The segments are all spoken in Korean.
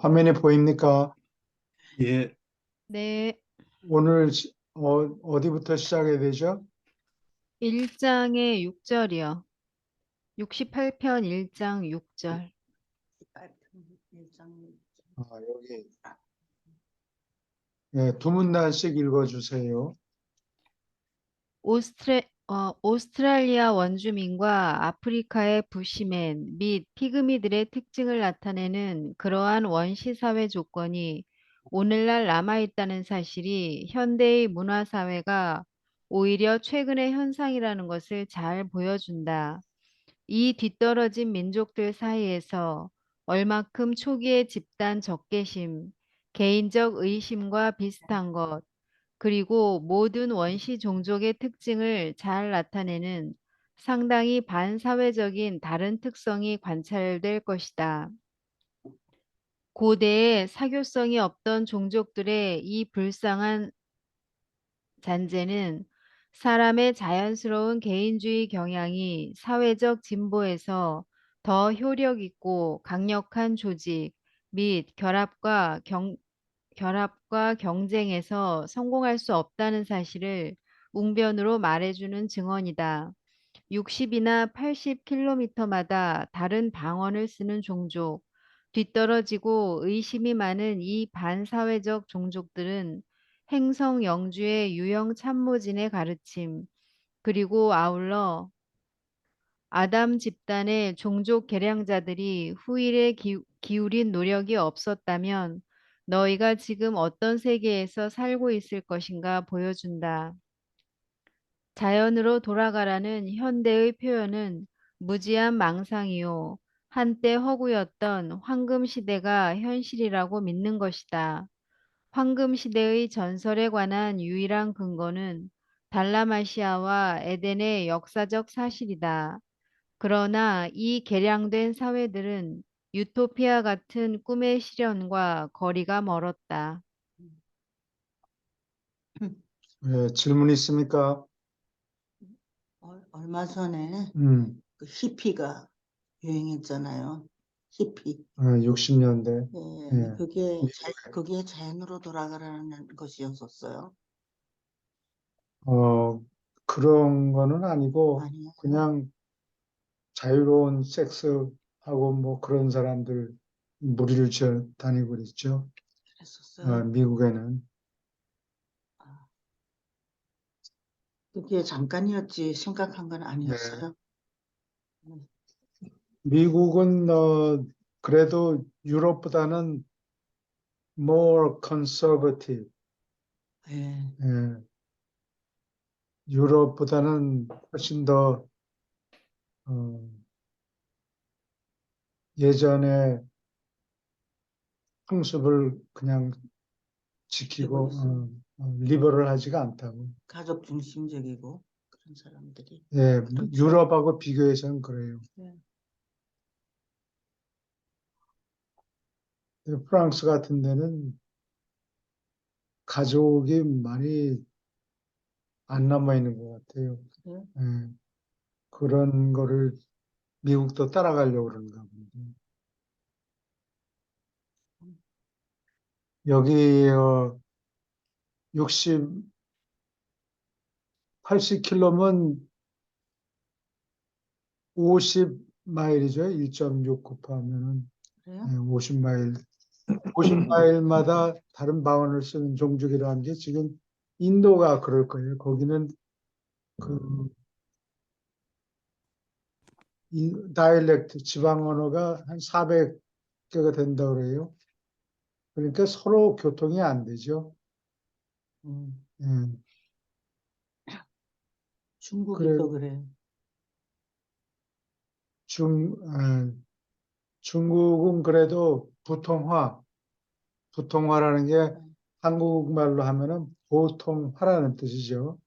화면에 보입니까? 예, 네, 오늘 어디부터 시작해야 되죠? 1장의 6절이요. 68편 1장 6절. 여기 두 문단씩 읽어주세요. 오스트랄리아 원주민과 아프리카의 부시맨 및 피그미들의 특징을 나타내는 그러한 원시사회 조건이 오늘날 남아있다는 사실이 현대의 문화사회가 오히려 최근의 현상이라는 것을 잘 보여준다. 이 뒤떨어진 민족들 사이에서 얼마큼 초기의 집단 적개심, 개인적 의심과 비슷한 것, 그리고 모든 원시 종족의 특징을 잘 나타내는 상당히 반사회적인 다른 특성이 관찰될 것이다. 고대의 사교성이 없던 종족들의 이 불쌍한 잔재는 사람의 자연스러운 개인주의 경향이 사회적 진보에서 더 효력 있고 강력한 조직 및 결합과 경쟁에서 성공할 수 없다는 사실을 웅변으로 말해주는 증언이다. 60이나 80km마다 다른 방언을 쓰는 종족, 뒤떨어지고 의심이 많은 이 반사회적 종족들은 행성 영주의 유형 참모진의 가르침, 그리고 아울러 아담 집단의 종족 개량자들이 후일에 기울인 노력이 없었다면 너희가 지금 어떤 세계에서 살고 있을 것인가 보여준다. 자연으로 돌아가라는 현대의 표현은 무지한 망상이요. 한때 허구였던 황금 시대가 현실이라고 믿는 것이다. 황금 시대의 전설에 관한 유일한 근거는 달라마시아와 에덴의 역사적 사실이다. 그러나 이 개량된 사회들은 유토피아 같은 꿈의 실현과 거리가 멀었다. 질문 있습니까? 얼마 전에 음, 그 히피가 유행했잖아요. 히피. 60년대. 예, 예, 그게 자연으로 돌아가라는 것이었었어요. 어, 그런 거는 아니고 아니요. 그냥 자유로운 섹스하고 뭐 그런 사람들 무리를 지어 다니고 그랬죠. 그랬었어요. 미국에는. 아, 그게 잠깐이었지 심각한 건 네. 아니었어요. 음, 미국은 그래도 유럽보다는 more conservative. 예, 예, 유럽보다는 훨씬 더 어, 예전에 풍습을 그냥 지키고 지키고 있어요. 리버럴하지가 않다고. 가족 중심적이고 그런 사람들이. 예, 그렇죠. 유럽하고 비교해서는 그래요. 예. 프랑스 같은 데는 가족이 많이 안 남아 있는 것 같아요. 그래요? 예, 그런 거를 미국도 따라가려고 그러는가 본데. 여기 60, 80km면 50마일이죠. 1.6 곱하면은 그래요? 50마일. 50마일마다 다른 방언을 쓰는 종족이라는 게 지금 인도가 그럴 거예요. 거기는 그 다이렉트 지방 언어가 한 400개가 된다고 그래요. 그러니까 서로 교통이 안 되죠. 음, 예. 중국이 그래 또 그래요. 중 중국은 그래도 부통화라는 게 음, 한국말로 하면은 보통화라는 뜻이죠.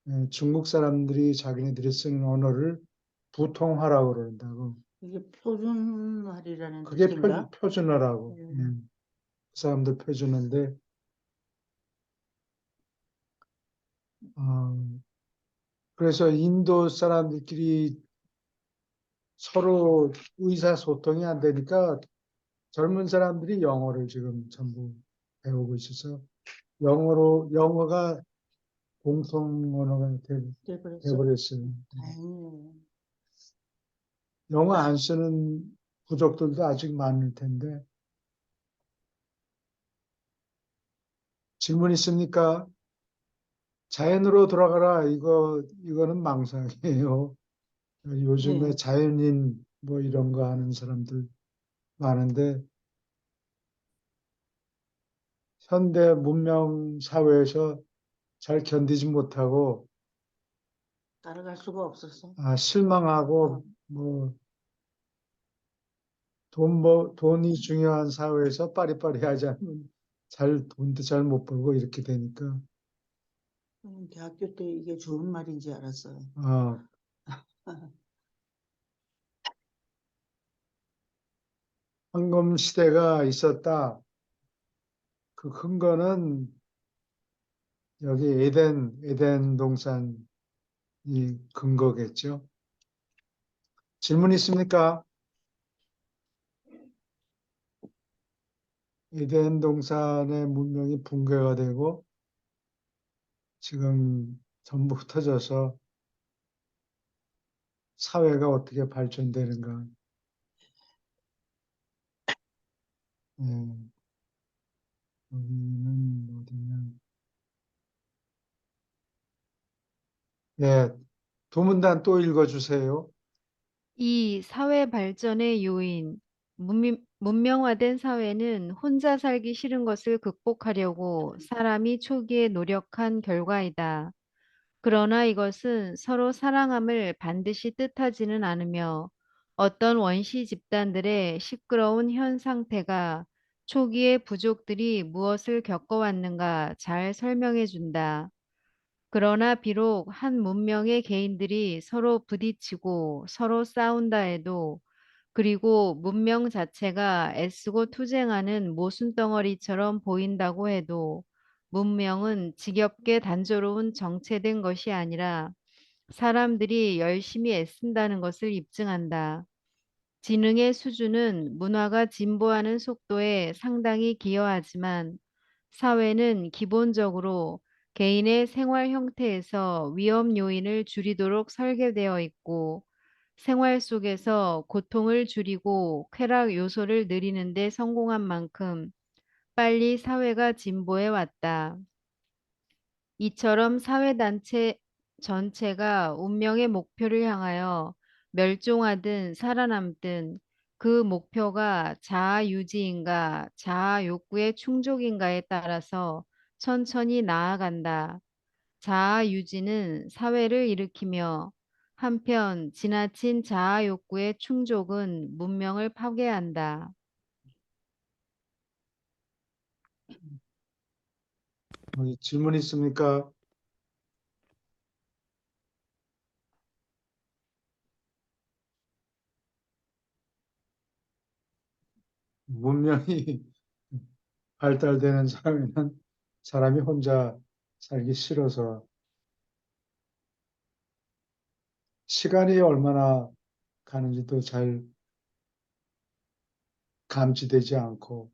예, 중국 사람들이 자기네들이 쓰는 언어를 부통화라고 그런다고. 이게 표준말이라는 그게 뜻인가? 표준어라고. 예, 음, 그 사람들 표준어인데, 어, 그래서 인도 사람들끼리 서로 의사소통이 안 되니까 젊은 사람들이 영어를 지금 전부 배우고 있어서 영어가 공통 언어가 네, 그래서 돼버렸어요. 다행이에요. 영어 안 쓰는 부족들도 아직 많을 텐데. 질문 있습니까? 자연으로 돌아가라. 이거는 망상이에요. 요즘에 네, 자연인 뭐 이런 거 하는 사람들 많은데, 현대 문명 사회에서 잘 견디지 못하고, 따라갈 수가 없었어. 실망하고, 어, 뭐, 돈이 중요한 사회에서 빠리빠리 하지 않으면 돈도 잘 못 벌고 이렇게 되니까, 대학교 때 이게 좋은 말인지 알았어요. 어, 황금 시대가 있었다. 그 근거는 여기 에덴 동산이 근거겠죠. 질문 있습니까? 에덴 동산의 문명이 붕괴가 되고 지금 전부 흩어져서 사회가 어떻게 발전되는가. 예, 여기는 어디냐. 예, 두 문단 또 읽어주세요. 이 사회 발전의 요인, 문명화된 사회는 혼자 살기 싫은 것을 극복하려고 사람이 초기에 노력한 결과이다. 그러나 이것은 서로 사랑함을 반드시 뜻하지는 않으며 어떤 원시 집단들의 시끄러운 현 상태가 초기의 부족들이 무엇을 겪어왔는가 잘 설명해 준다. 그러나 비록 한 문명의 개인들이 서로 부딪히고 서로 싸운다 해도 그리고 문명 자체가 애쓰고 투쟁하는 모순덩어리처럼 보인다고 해도 문명은 지겹게 단조로운 정체된 것이 아니라 사람들이 열심히 애쓴다는 것을 입증한다. 지능의 수준은 문화가 진보하는 속도에 상당히 기여하지만 사회는 기본적으로 개인의 생활 형태에서 위험 요인을 줄이도록 설계되어 있고 생활 속에서 고통을 줄이고 쾌락 요소를 늘리는 데 성공한 만큼 빨리 사회가 진보해 왔다. 이처럼 사회단체 전체가 운명의 목표를 향하여 멸종하든 살아남든 그 목표가 자아 유지인가 자아 욕구의 충족인가에 따라서 천천히 나아간다. 자아 유지는 사회를 일으키며 한편 지나친 자아 욕구의 충족은 문명을 파괴한다. 질문 있습니까? 문명이 발달되는 사회는 사람이 혼자 살기 싫어서 시간이 얼마나 가는지도 잘 감지되지 않고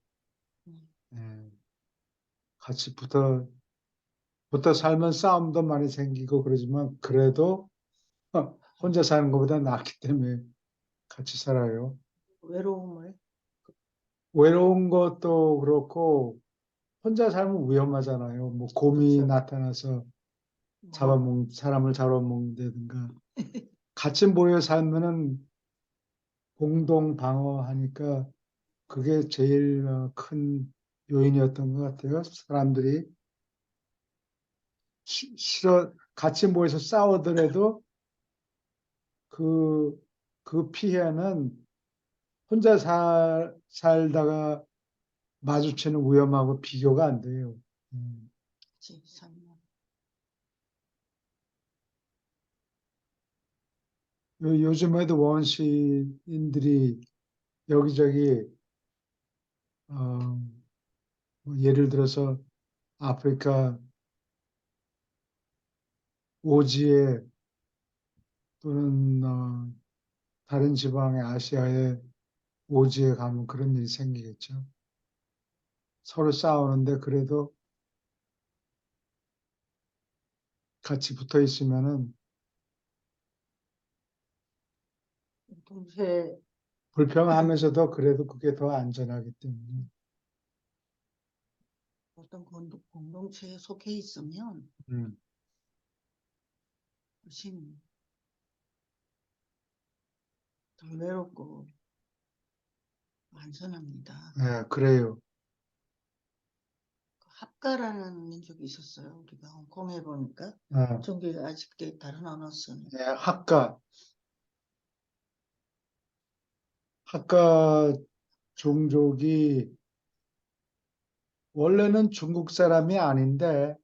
음, 예, 같이 붙어 살면 싸움도 많이 생기고 그러지만 그래도 혼자 사는 것보다 낫기 때문에 같이 살아요. 외로움을, 외로운 것도 그렇고 혼자 살면 위험하잖아요. 뭐 곰이 그쵸. 나타나서 어, 사람을 잡아먹는다든가 같이 모여 살면은 공동 방어하니까 그게 제일 큰 요인이었던 것 같아요. 사람들이 같이 모여서 싸우더라도 그, 그 피해는 혼자 살다가 마주치는 위험하고 비교가 안 돼요. 음. 그치, 삶은. 요즘에도 원시인들이 여기저기, 어, 뭐 예를 들어서 아프리카 오지에 또는 다른 지방의 아시아에 오지에 가면 그런 일이 생기겠죠. 서로 싸우는데 그래도 같이 붙어 있으면은 동시에 불평하면서도 그래도 그게 더 안전하기 때문에. 어떤 공동체에 속해 있으면 음, 훨씬 덜 외롭고 안전합니다. 예, 그래요. 합가라는 민족이 있었어요. 우리가 홍콩에 보니까 어, 종교가 아직도 다른 언어선 예, 학가 종족이 원래는 중국 사람이 아닌데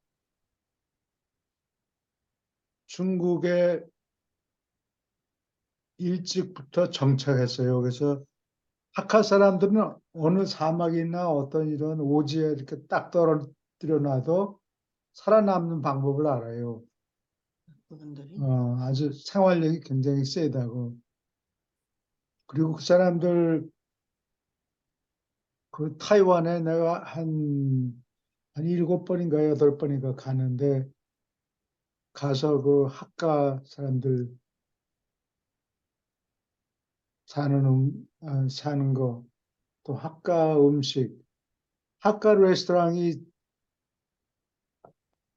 중국에 일찍부터 정착했어요. 그래서 학하 사람들은 어느 사막이나 어떤 이런 오지에 이렇게 딱 떨어뜨려 놔도 살아남는 방법을 알아요. 그분들이 아주 생활력이 굉장히 세다고. 그리고 그 사람들 그 타이완에 내가 한 7번인가 8번인가 가는데 가서 그 학가 사람들 사는 거, 또 학가 음식, 학가 레스토랑이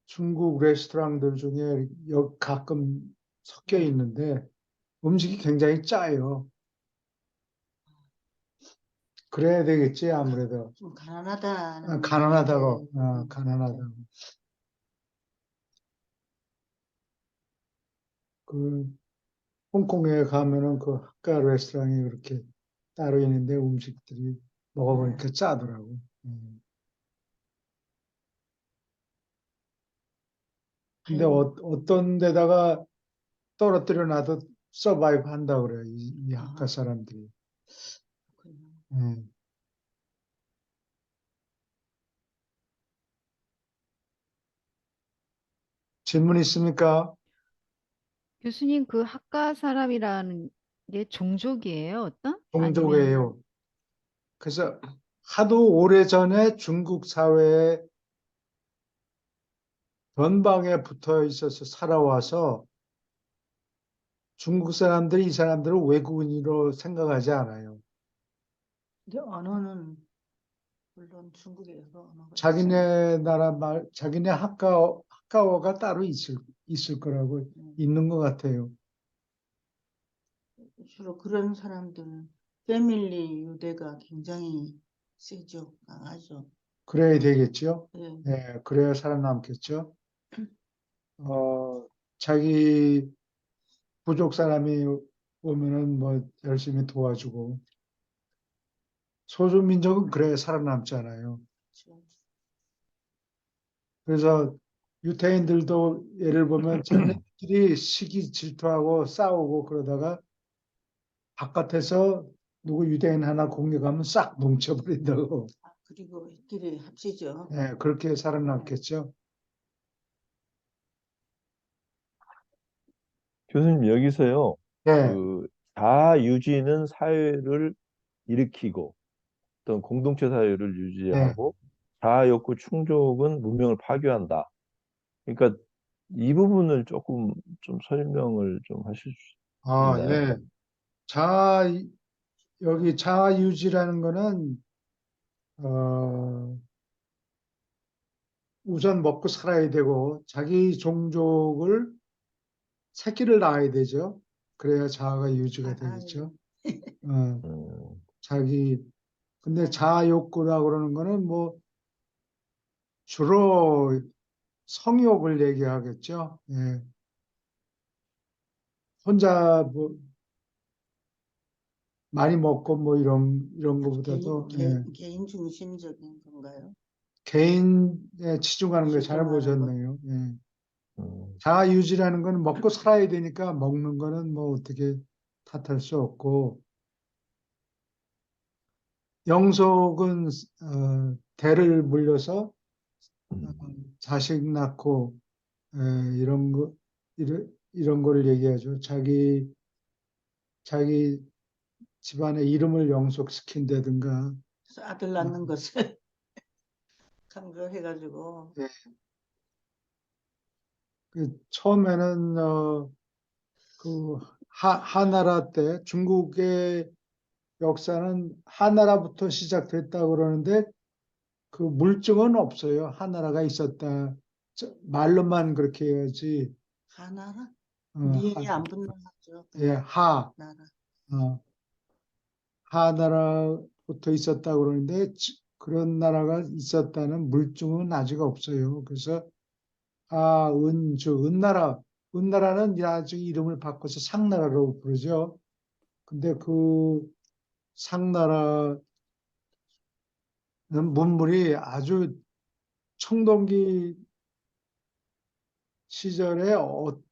중국 레스토랑들 중에 가끔 섞여 네. 있는데 음식이 굉장히 짜요. 그래야 되겠지, 아무래도. 좀 가난하다는 가난하다고, 이야기를 가난하다고. 그, 홍콩에 가면은 그 학가 레스토랑이 그렇게 따로 있는데 음식들이 먹어보니까 짜더라고. 음. 근데 아유, 어떤 데다가 떨어뜨려 놔도 서바이브 한다고 그래요, 이 학가 아, 사람들이. 그렇군요. 음. 질문 있습니까? 교수님, 그 학가 사람이라는 게 종족이에요, 어떤? 아니면은, 종족이에요. 그래서 하도 오래전에 중국 사회에 변방에 붙어 있어서 살아와서 중국 사람들이 이 사람들을 외국인으로 생각하지 않아요. 근데 언어는 물론 중국에 여러 언어가 있으니까 자기네 나라 말, 자기네 학가어가 따로 있을 거라고 있는 것 같아요. 주로 그런 사람들은 패밀리 유대가 굉장히 세죠, 강하죠. 그래야 되겠죠. 예, 예, 그래야 살아남겠죠. 자기 부족 사람이 오면은 뭐 열심히 도와주고 소수민족은 그래 살아남잖아요. 그렇죠. 그래서 유태인들도 예를 보면 자기네들끼리 시기 질투하고 싸우고 그러다가 바깥에서 누구 유대인 하나 공격하면 싹 뭉쳐버린다고. 그리고 이끼리 합치죠. 예, 그렇게 살아남겠죠. 교수님, 여기서요, 예, 그, 자유주의는 사회를 일으키고, 어떤 공동체 사회를 예. 유지하고, 자아욕구 충족은 문명을 파괴한다. 그러니까 이 부분을 조금 좀 설명을 좀 하실 수 있나요? 예. 자, 여기 자아유지라는 거는, 어, 우선 먹고 살아야 되고, 자기 종족을 새끼를 낳아야 되죠. 그래야 자아가 유지가 되겠죠. 어, 음, 자기, 근데 자아욕구라 그러는 거는 뭐, 주로 성욕을 얘기하겠죠. 예. 혼자 뭐, 많이 먹고 뭐 이런 거보다도, 예. 개인 중심적인 건가요? 개인에 치중하는 걸 잘 치중하는 것. 보셨네요. 예. 음, 자아유지라는 건 먹고 살아야 되니까 먹는 거는 뭐 어떻게 탓할 수 없고, 영속은 대를 물려서 어, 음, 자식 낳고 이런 이런 거를 얘기하죠. 자기 집안의 이름을 영속시킨다든가. 그래서 아들 낳는 것을 강조해가지고 예, 처음에는 그 하나라 때 중국의 역사는 하나라부터 시작됐다 그러는데 그 물증은 없어요. 하나라가 있었다. 말로만 그렇게 해야지. 하나라 어, 니은이 안 붙는 거죠. 예, 나라. 어, 하나라부터 있었다 그러는데 그런 나라가 있었다는 물증은 아직 없어요. 그래서 은나라는 나중에 이름을 바꿔서 상나라로 부르죠. 근데 그 상나라는 문물이 아주 청동기 시절에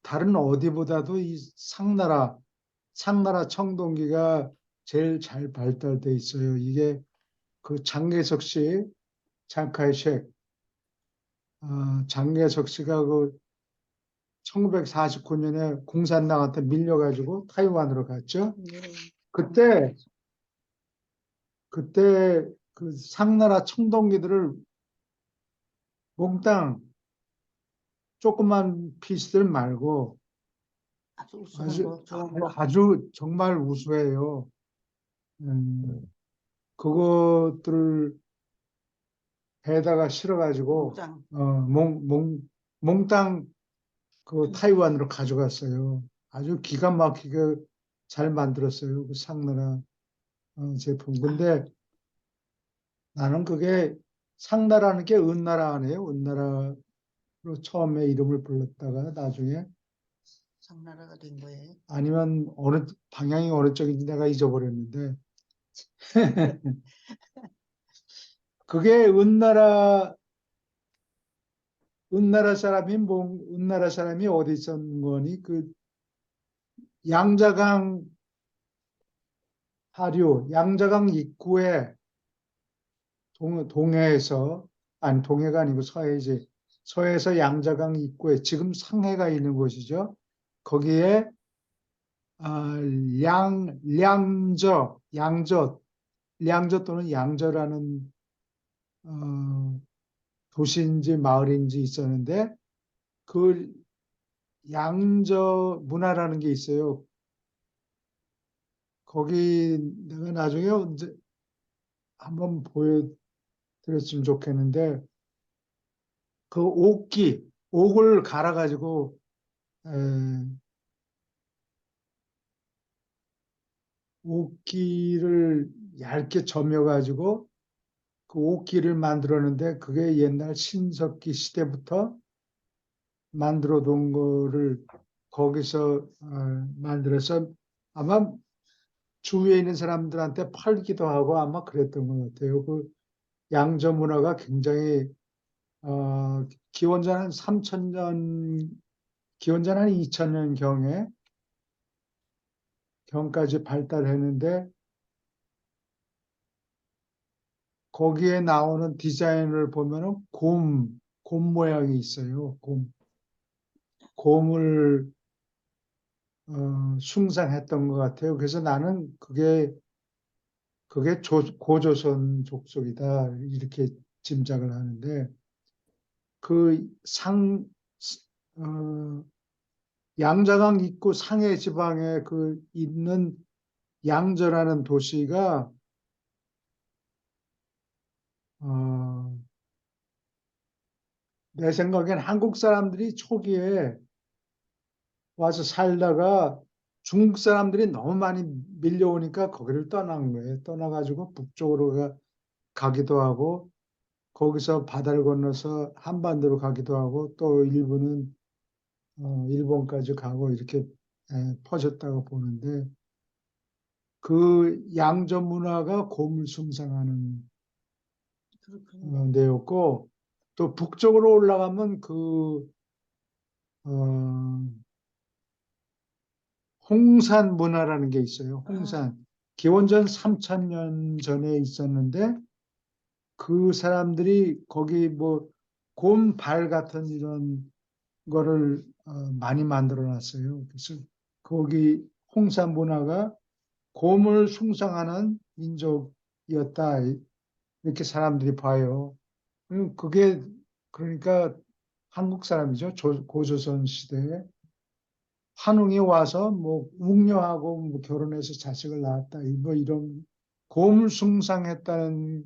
다른 어디보다도 이 상나라 청동기가 제일 잘 발달돼 있어요. 이게 그 장개석 씨, 장카이쉑, 장개석 씨가 그 1949년에 공산당한테 밀려가지고 타이완으로 갔죠. 네. 그때 그 상나라 청동기들을 몽땅 조그만 피스들 말고 아주 우수한 거, 좋은 거. 아주 정말 우수해요. 음, 음. 그것들을 배에다가 실어가지고 짱. 몽땅 그 타이완으로 가져갔어요. 아주 기가 막히게 잘 만들었어요. 그 상나라 제품. 근데 나는 그게 상나라는 게 은나라 아니에요. 은나라로 처음에 이름을 불렀다가 나중에 상나라가 된 거예요. 아니면 어느 방향이 어느 쪽인지 내가 잊어버렸는데 그게 은나라 사람이 어디 있었는 거니? 그 양자강 양자강 입구에 동해에서, 아니 동해가 아니고 서해지. 서해에서 양자강 입구에 지금 상해가 있는 곳이죠. 거기에 량저 또는 양저라는 도시인지 마을인지 있었는데 그 양저 문화라는 게 있어요. 거기 내가 나중에 언제 한번 보여드렸으면 좋겠는데 그 옥을 갈아가지고 에, 옥기를 얇게 점여가지고 그 옥기를 만들었는데 그게 옛날 신석기 시대부터 만들어 둔 거를 거기서 만들어서 아마 주위에 있는 사람들한테 팔기도 하고 아마 그랬던 것 같아요. 그 양저 문화가 굉장히 기원전 한 3,000년, 기원전 한 2,000년 경까지 발달했는데 거기에 나오는 디자인을 보면은 곰 모양이 있어요. 곰을 숭상했던 것 같아요. 그래서 나는 그게 고조선 족속이다 이렇게 짐작을 하는데 그 어, 양자강 입구 상해 지방에 그 있는 양저라는 도시가 어, 내 생각엔 한국 사람들이 초기에 와서 살다가 중국 사람들이 너무 많이 밀려오니까 거기를 떠난 거예요. 떠나가지고 북쪽으로 가기도 하고 거기서 바다를 건너서 한반도로 가기도 하고 또 일부는 일본까지 가고 이렇게 퍼졌다고 보는데 그 양저 문화가 곰을 숭상하는 그렇군요. 데였고 또 북쪽으로 올라가면 어, 홍산 문화라는 게 있어요. 홍산. 기원전 3,000년 전에 있었는데 그 사람들이 거기 뭐 곰발 같은 이런 거를 많이 만들어 놨어요. 그래서 거기 홍산 문화가 곰을 숭상하는 민족이었다. 이렇게 사람들이 봐요. 그게 그러니까 한국 사람이죠. 고조선 시대에 환웅이 와서 뭐 웅녀하고 뭐 결혼해서 자식을 낳았다. 뭐 이런 곰을 숭상했다는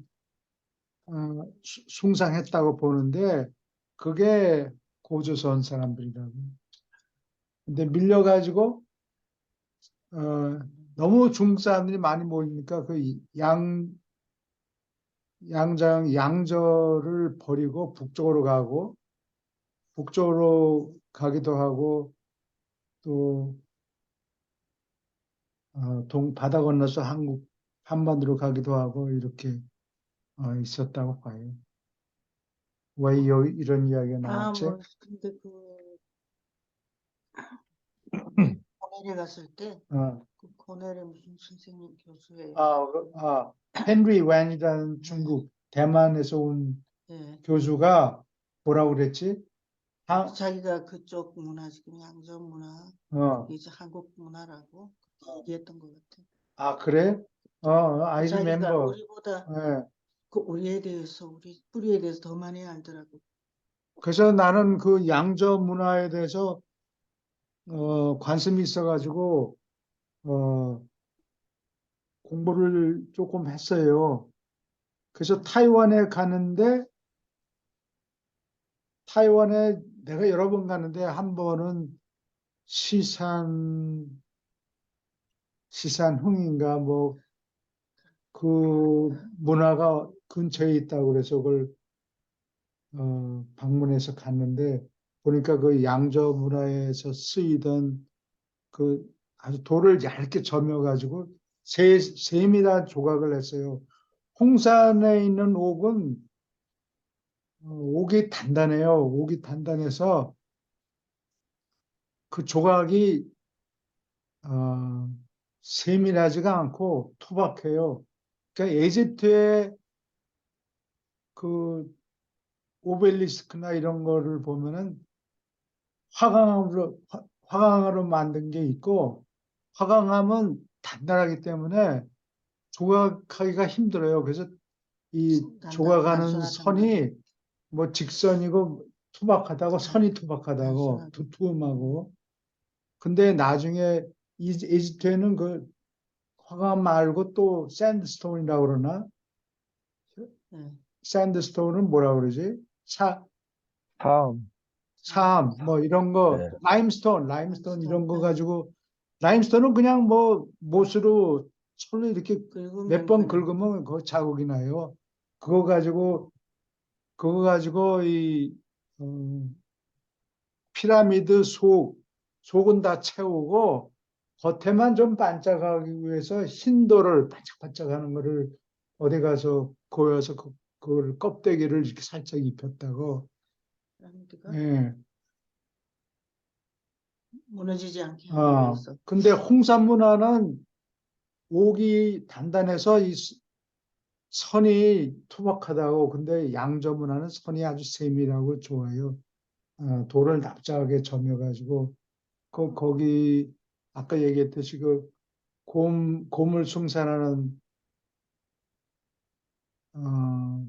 숭상했다고 보는데 그게 고조선 사람들이라고. 근데 밀려가지고 너무 중국 사람들이 많이 모이니까 그 양저를 버리고 북쪽으로 가기도 하고 또 바다 건너서 한국 한반도로 가기도 하고 이렇게 있었다고 봐요. 왜 이런 이야기가 나왔지? 뭐 근데 고넬에 갔을 때 어, 그 고넬의 무슨 선생님 교수예요. 헨리 웬이라는 중국 대만에서 온 예. 교수가 뭐라고 그랬지? 자기가 그쪽 문화 지금 양전 문화 어, 이제 한국 문화라고 얘기했던 것 같아. 그래? I 자기가 remember. 우리보다 예. 그 우리에 대해서 우리 뿌리에 대해서 더 많이 알더라고. 그래서 나는 그 양저 문화에 대해서 관심이 있어가지고 공부를 조금 했어요. 그래서 타이완에 가는데 타이완에 내가 여러 번 가는데 한 번은 시산흥인가 뭐 그 문화가 근처에 있다고 그래서 그걸 방문해서 갔는데 보니까 그 양저 문화에서 쓰이던 그 아주 돌을 얇게 저며가지고 세밀한 조각을 했어요. 홍산에 있는 옥은 옥이 단단해요. 옥이 단단해서 그 조각이 어, 세밀하지가 않고 투박해요. 그러니까 에집트의 그 오벨리스크나 이런 거를 보면은 화강으로 만든 게 있고 화강암은 단단하기 때문에 조각하기가 힘들어요. 그래서 이 조각하는 단순하단 말이야. 선이 뭐 직선이고 투박하다고 선이 투박하다고 단순하고. 두툼하고 근데 나중에 이집트에는 그 화강 말고 또 샌드스톤이라고 그러나 예. 샌드스톤은 뭐라 그러지? 다음. 뭐 이런 거 네. 라임스톤 이런 거 가지고 라임스톤은 그냥 뭐 못으로 철로 이렇게 몇 번 긁으면 그 자국이 나요. 그거 가지고 이 피라미드 속은 다 채우고 겉에만 좀 반짝하기 위해서 흰돌을 반짝반짝하는 거를 어디 가서 고여서 그걸 껍데기를 이렇게 살짝 입혔다고. 피라미드가 예. 무너지지 않게 하기 위해서. 근데 홍산 문화는 옥이 단단해서 이 선이 투박하다고. 근데 양저 문화는 선이 아주 세밀하고 좋아요. 돌을 납작하게 점여가지고 거기 아까 얘기했듯이 그 곰을 숭산하는 어,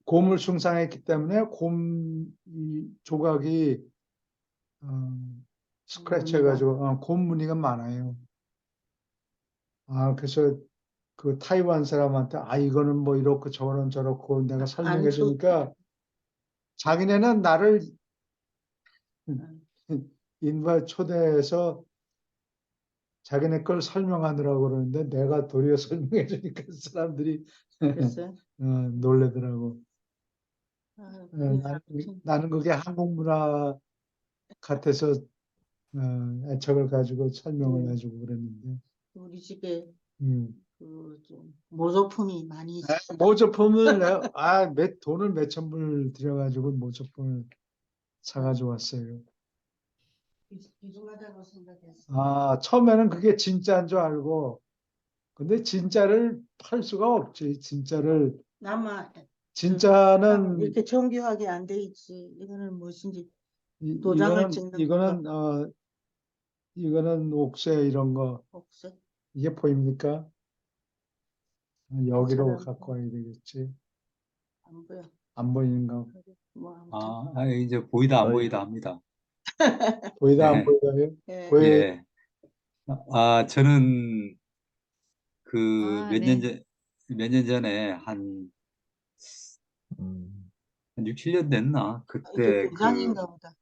곰을 숭상했기 때문에 이 조각이 스크래치 해가지고 곰 무늬가 많아요. 그래서 그 타이완 사람한테 이거는 뭐 이렇고 저거는 저렇고 내가 설명해 주니까 자기네는 나를 인바 초대해서 자기네 걸 설명하느라고 그러는데 내가 도리어 설명해 주니까 사람들이 글쎄. 놀래더라고. 그게 나는 그게 한국 문화 같아서 애착을 가지고 설명을 해주고 그랬는데. 우리 집에 음. 좀 모조품이 많이 있어. 모조품을 돈을 몇천 불 들여가지고 모조품을 사가지고 왔어요. 귀중하다고 생각했어. 처음에는 그게 진짜인 줄 알고, 근데 진짜를 팔 수가 없지. 진짜는 이렇게 정교하게 안 돼 있지. 이거는 무엇인지 이- 도장을 이거는 찍는 이거는 이거는 옥새 이런 거 없어. 이게 보입니까? 여기로 잘안 갖고 보여. 와야 되겠지. 안 보여. 안 보이는가? 뭐 아무튼. 이제 보이다 안 아니, 보이다 합니다. 보이다 안 네. 보이다요? 예. 보여. 예. 저는 그 아, 네. 몇 년 전에 한 음, 6, 7년 됐나? 이게 그때 고장인가 보다.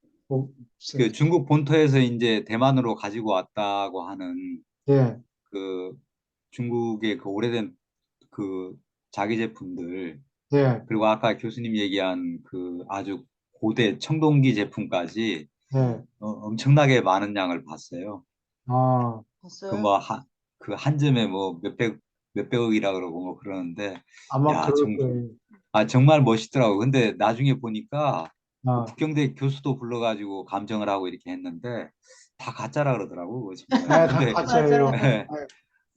그 중국 본토에서 이제 대만으로 가지고 왔다고 하는 예, 그 중국의 그 오래된 그 자기 제품들, 예, 그리고 아까 교수님 얘기한 그 아주 고대 청동기 제품까지 예. 엄청나게 많은 양을 봤어요. 아, 봤어요? 한 점에 뭐 몇백억이라 그러고 뭐 그러는데, 아마 야, 그럴 거예요. 정말 멋있더라고. 근데 나중에 보니까 그 아, 북경대 교수도 불러가지고 감정을 하고 이렇게 했는데 다 가짜라 그러더라고. 그거 정말. 네, 다 근데 가짜예요. 맞아요. 예, 예,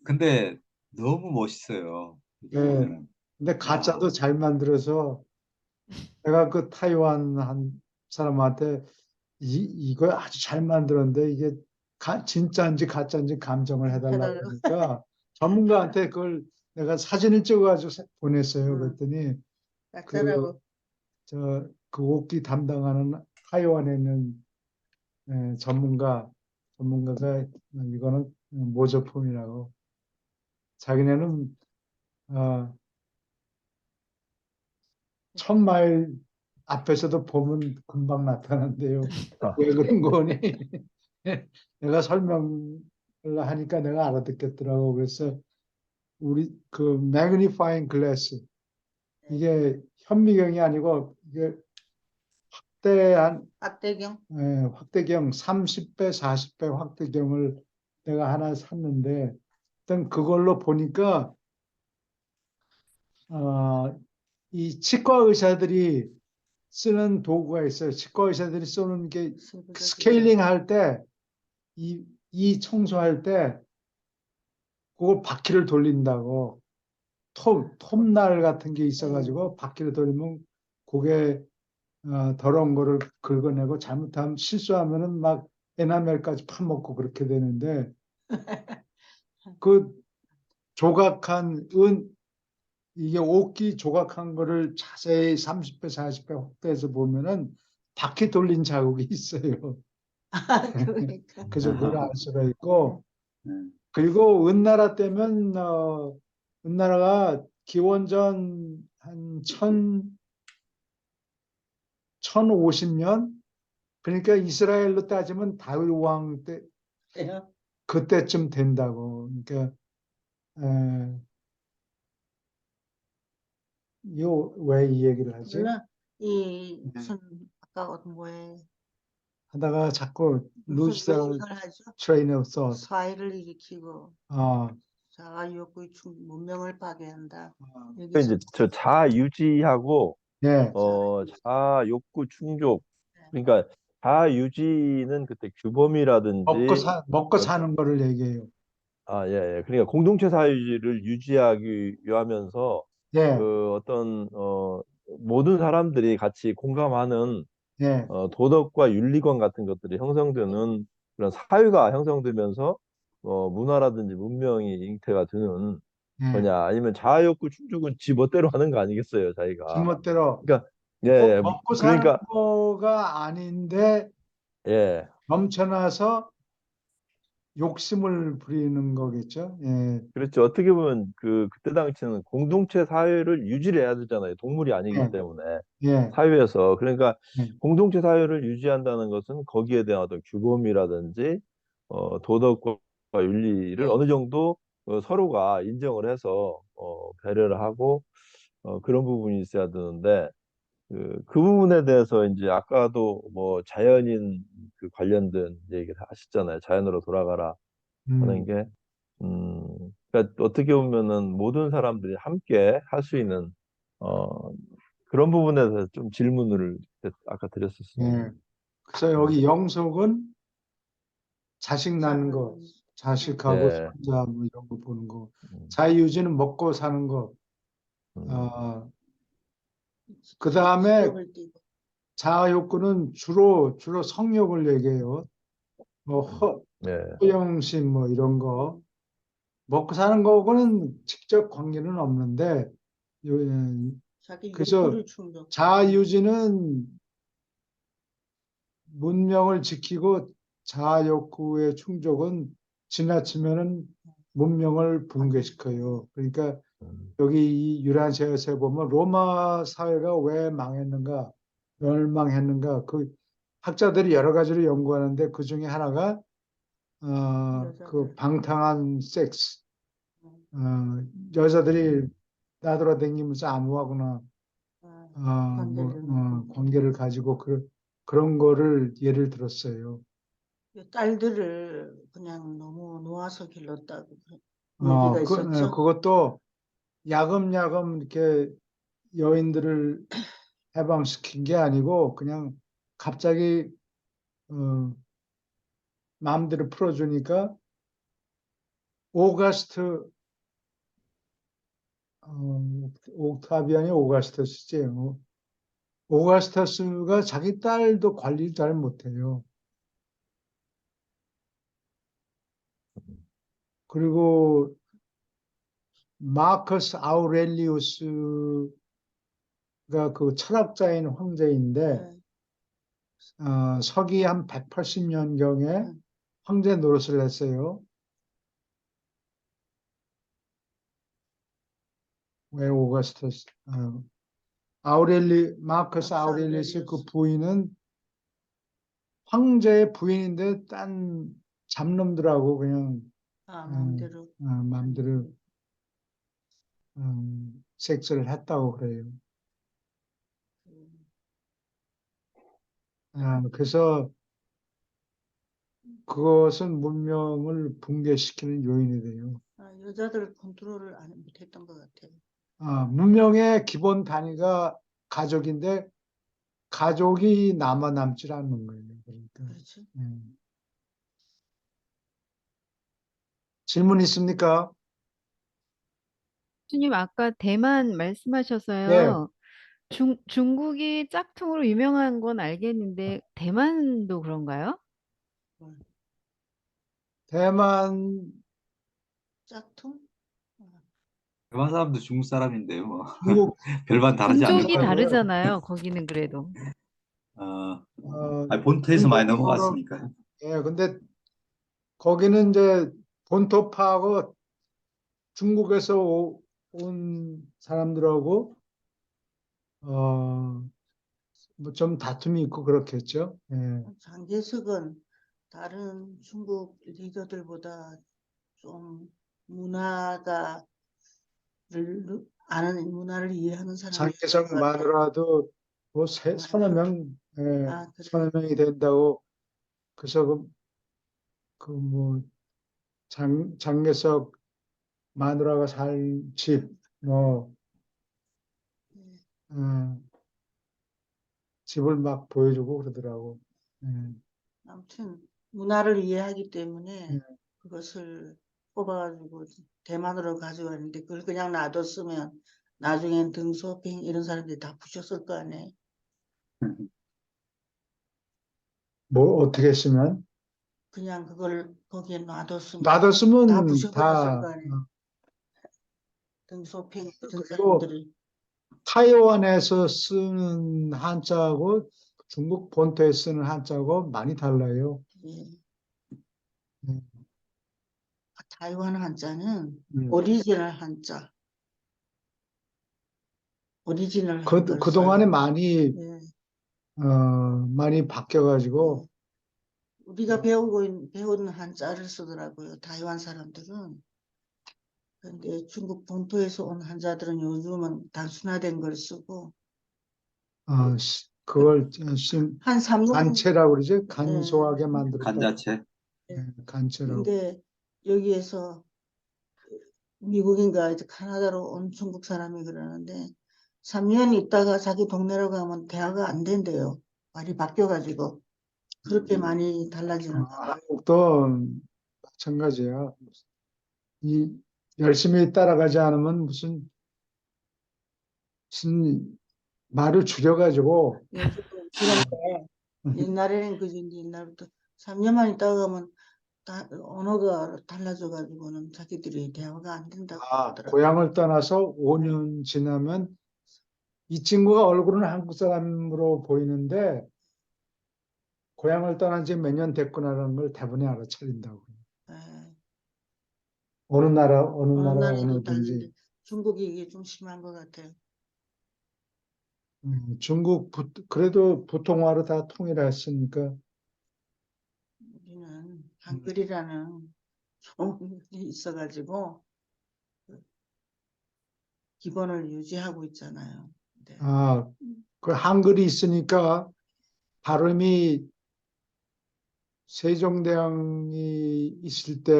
근데 너무 멋있어요. 이렇게 예. 보면은. 근데 가짜도 잘 만들어서 내가 그 타이완 한 사람한테 이거 아주 잘 만들었는데 이게 진짜인지 가짜인지 감정을 해달라고 해달라고. 하니까 전문가한테 그걸 내가 사진을 찍어가지고 보냈어요. 그랬더니 그, 가짜라고. 그 옷기 담당하는 타이완에 있는 전문가가 이거는 모조품이라고 자기네는 어, 1000마일 앞에서도 보면 금방 나타난대요. 아, 왜 그런 거니? 내가 설명을 하니까 내가 알아듣겠더라고. 그래서 우리 그 매그니파잉 글래스 이게 현미경이 아니고 이게 박대경. 확대경 30배, 40배 확대경을 내가 하나 샀는데 일단 그걸로 보니까 이 치과 의사들이 쓰는 도구가 있어요. 치과 의사들이 쓰는 게 스케일링 할 때, 이 청소할 때 그걸 바퀴를 돌린다고 톱날 같은 게 있어가지고 바퀴를 돌리면 그게 더러운 거를 긁어내고 잘못하면 실수하면은 막 에나멜까지 파먹고 그렇게 되는데 그 조각한 이게 옷기 조각한 거를 자세히 30배, 40배 확대해서 보면은 바퀴 돌린 자국이 있어요. 그러니까. 그래서 그걸 알 수가 있고, 음, 그리고 은나라 때면, 은나라가 기원전 한 1050년? 그러니까 이스라엘로 따지면 다윗 왕 때, 그래요? 그때쯤 된다고. 그러니까, 왜 이 얘기를 하지? 몰라. 이 네. 무슨 아까 어떤 뭐에 하다가 자꾸 무슨 왜 lose 이걸 하죠? train of thought. 사회를 일으키고 아, 자아욕구의 문명을 파괴한다. 아, 그 여기서 이제 저 자아 유지하고 예, 자아 욕구 충족. 네. 그러니까 자아 유지는 그때 규범이라든지 먹고 어, 사는 거를 얘기해요. 예, 예. 그러니까 공동체 사회주의를 유지하기 위하면서 예, 그 어떤 모든 사람들이 같이 공감하는 예, 도덕과 윤리관 같은 것들이 형성되는 그런 사회가 형성되면서 문화라든지 문명이 잉태가 되는 예. 거냐 아니면 자아욕구 충족은 지 멋대로 하는 거 아니겠어요, 자기가. 지멋대로 그러니까 예, 예. 먹고 사는 그러니까 거가 아닌데 예. 넘쳐나서 욕심을 부리는 거겠죠. 예, 그렇죠. 어떻게 보면 그때 당시는 공동체 사회를 유지를 해야 되잖아요. 동물이 아니기 예, 때문에 예, 사회에서. 그러니까 예, 공동체 사회를 유지한다는 것은 거기에 대한 어떤 규범이라든지 도덕과 윤리를 네. 어느 정도 서로가 인정을 해서 배려를 하고 그런 부분이 있어야 되는데 그 부분에 대해서 이제 아까도 뭐 자연인 그 관련된 얘기를 하셨잖아요. 자연으로 돌아가라 하는 음, 게 그러니까 어떻게 보면은 모든 사람들이 함께 할 수 있는 어, 그런 부분에 대해서 좀 질문을 아까 드렸었어요. 예. 그래서 음, 여기 영속은 자식 낳는 거, 자식하고 예, 손자 뭐 이런 거 보는 거. 음, 자유유지는 먹고 사는 거. 음, 아, 그 다음에 기업을 띄고. 자아 욕구는 주로 성욕을 얘기해요. 뭐 네. 허영심 뭐 이런 거 먹고 사는 거하고는 직접 관계는 없는데 자기 그래서 욕구를 충족. 자아유지는 문명을 지키고 자아욕구의 충족은 지나치면은 문명을 붕괴시켜요. 그러니까 음, 여기 이 유란시아에서 보면 로마 사회가 왜 망했는가, 멸망했는가, 그 학자들이 여러 가지로 연구하는데 그 중에 하나가 그 여자들. 방탕한 섹스, 음, 여자들이 나돌아다니면서 아무하거나 관계를 놓고 관계를 가지고 그런 거를 예를 들었어요. 딸들을 그냥 너무 놓아서 길렀다고 그런 얘기가 있었죠. 그것도 야금야금 이렇게 여인들을 해방시킨 게 아니고 그냥 갑자기 어, 마음대로 풀어주니까 오가스트 옥타비안이 오가스터스지. 오가스터스가 자기 딸도 관리를 잘 못해요. 그리고 마커스 아우렐리우스가 그 철학자인 황제인데 네. 서기 한 180년경에 음. 황제 노릇을 했어요. 왜 오거스터스? 마커스 마커스 아우렐리우스 그 아우렐리우스. 부인은 황제의 부인인데 딴 잡놈들하고 그냥 마음대로. 마음대로 섹스를 했다고 그래요. 음, 그래서 그것은 문명을 붕괴시키는 요인이 돼요. 여자들 컨트롤을 못했던 것 같아요. 문명의 기본 단위가 가족인데 가족이 남질 않는 거예요. 그러니까. 그렇죠. 질문 있습니까? 교수님 아까 대만 네, 말씀하셔서요. 중국이 짝퉁으로 유명한 건 알겠는데 대만도 그런가요? 뭘, 대만, 짝퉁? 아, 대만 사람도 중국 사람인데요. 뭐. 중국, 별반 다르지 민족이 않을까요? 다르잖아요. 거기는 그래도. 어, 어, 본토에서 많이 중국이 여러, 넘어갔으니까. 근데 거기는 이제 본토파하고 중국에서 온 사람들하고, 뭐 좀 다툼이 있고 그렇겠죠. 예. 장개석은 다른 중국 리더들보다 좀 문화가 아는 문화를 이해하는 사람이었던 것 같아요. 장개석만으로도 뭐 서너 많이. 명, 그래. 서너 명이 된다고. 그래서 뭐, 장개석 마누라가 살 집, 뭐, 네. 어, 집을 막 보여주고 그러더라고. 예. 아무튼 문화를 이해하기 때문에 예. 그것을 뽑아가지고 대만으로 가져왔는데 그걸 그냥 놔뒀으면 나중엔 등소핑 이런 사람들이 다 부셨을 거 아니에요. 뭐 어떻게 했으면 그냥 그걸 거기에 놔뒀으면 다 놔뒀으면 부셔버렸을 다 거 아니에요. 등소핑 같은 그리고 사람들이. 타이완에서 쓰는 한자하고 중국 본토에 쓰는 한자하고 많이 달라요. 예. 음, 타이완 한자는 음. 오리지널 한자. 오리지널 한글 그동안에 써요. 많이 예. 많이 바뀌어가지고 우리가 배운 한자를 쓰더라고요. 타이완 사람들은. 근데 중국 본토에서 온 한자들은 요즘은 단순화된 걸 쓰고 그걸 한 3년. 간체라고 그러죠. 예. 간소하게 만들었다. 간자체. 간체라고. 근데 여기에서 미국인가 이제 카나다로 온 중국 사람이 그러는데 3년 있다가 자기 동네로 가면 대화가 안 된대요. 말이 바뀌어가지고 그렇게 많이 달라지는 거. 한국도 마찬가지야. 이 열심히 따라가지 않으면 무슨 말을 줄여가지고 요즘은 그런데 옛날에는 그지 옛날부터 3년만 있다가 가면 다 언어가 달라져가지고는 자기들이 대화가 안 된다고 하더라고요. 고향을 떠나서 5년 지나면 이 친구가 얼굴은 한국 사람으로 보이는데 고향을 떠난 지 몇 년 됐구나라는 걸 대부분이 알아차린다고. 예, 어느 나라, 어느 어느 나라, 나라는 다른데 어느든지. 중국이 이게 좀 심한 것 같아요. 중국, 그래도 부통화로 다 통일했으니까. 우리는 한글이라는 좋은 게 있어가지고 그 기본을 유지하고 있잖아요. 네. 그 한글이 있으니까 발음이 세종대왕이 있을 때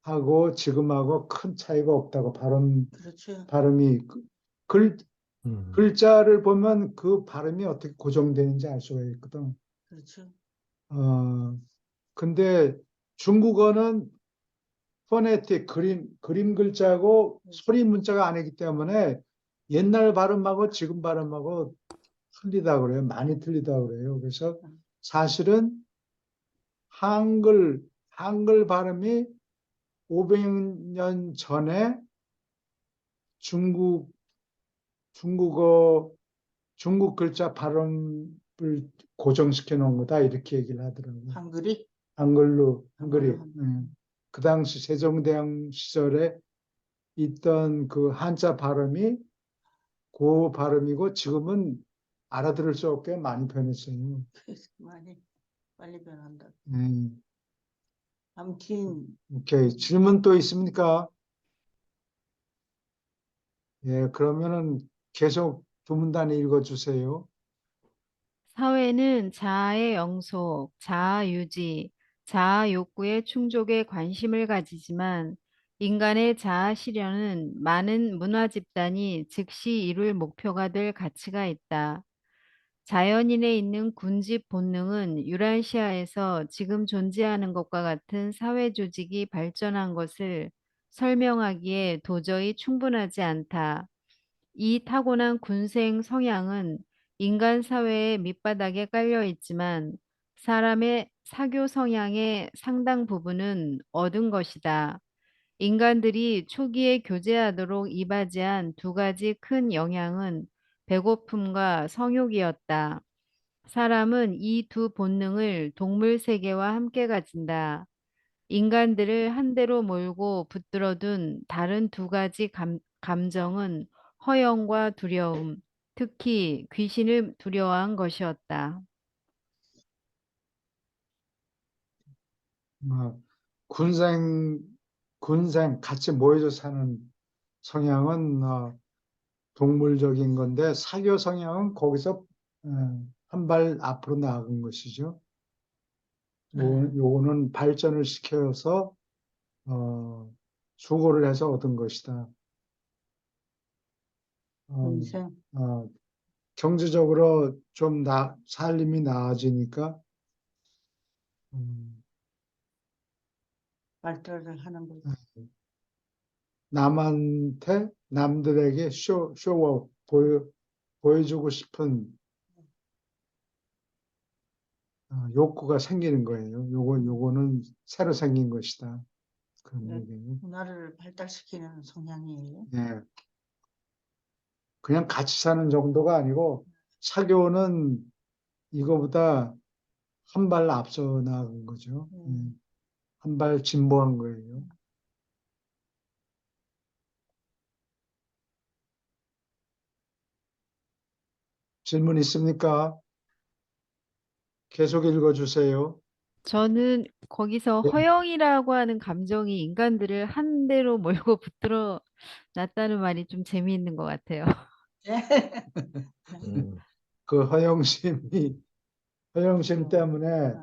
하고 지금하고 큰 차이가 없다고 그렇죠. 발음이 글, 음. 글자를 보면 그 발음이 어떻게 고정되는지 알 수가 있거든. 그렇죠. 근데 중국어는 포네틱 그림 글자고 소리 문자가 아니기 때문에 옛날 발음하고 지금 발음하고 틀리다 그래요. 많이 틀리다 그래요. 그래서 사실은 한글 발음이 500년 전에 중국어, 중국 글자 발음을 고정시켜 놓은 거다. 이렇게 얘기를 하더라고요. 한글이 한글이. 한글로 그 당시 세종대왕 시절에 있던 그 한자 발음이 그 발음이고 지금은 알아들을 수 없게 많이 변했어요. 많이 빨리 변한다. 음, 아무튼 오케이. 질문 또 있습니까? 예, 그러면은 계속 두 문단 읽어주세요. 사회는 자아의 영속, 자아 유지, 자아 욕구의 충족에 관심을 가지지만 인간의 자아 실현은 많은 문화 집단이 즉시 이룰 목표가 될 가치가 있다. 자연인에 있는 군집 본능은 유라시아에서 지금 존재하는 것과 같은 사회 조직이 발전한 것을 설명하기에 도저히 충분하지 않다. 이 타고난 군생 성향은 인간 사회의 밑바닥에 깔려 있지만 사람의 사교 성향의 상당 부분은 얻은 것이다. 인간들이 초기에 교제하도록 이바지한 두 가지 큰 영향은 배고픔과 성욕이었다. 사람은 이 두 본능을 동물 세계와 함께 가진다. 인간들을 한 대로 몰고 붙들어둔 다른 두 가지 감정은 허영과 두려움, 특히 귀신을 두려워한 것이었다. 어, 군생, 같이 모여서 사는 성향은 동물적인 건데 사교 성향은 거기서 한 발 앞으로 나아간 것이죠. 요거는 발전을 시켜서 수고를 해서 얻은 것이다. 인생 어, 경제적으로 좀 살림이 나아지니까 음, 발달을 하는 거죠. 남들에게 쇼워 보여주고 싶은 욕구가 생기는 거예요. 요거는 새로 생긴 것이다. 그런 네. 얘기예요. 문화를 발달시키는 성향이에요. 예. 그냥 같이 사는 정도가 아니고 사교는 이거보다 한 발 앞서 나간 거죠. 한 발 진보한 거예요. 질문 있습니까? 계속 읽어주세요. 저는 거기서 네. 허영이라고 하는 감정이 인간들을 한 대로 몰고 붙들어 놨다는 말이 좀 재미있는 것 같아요. 음. 그 허영심 때문에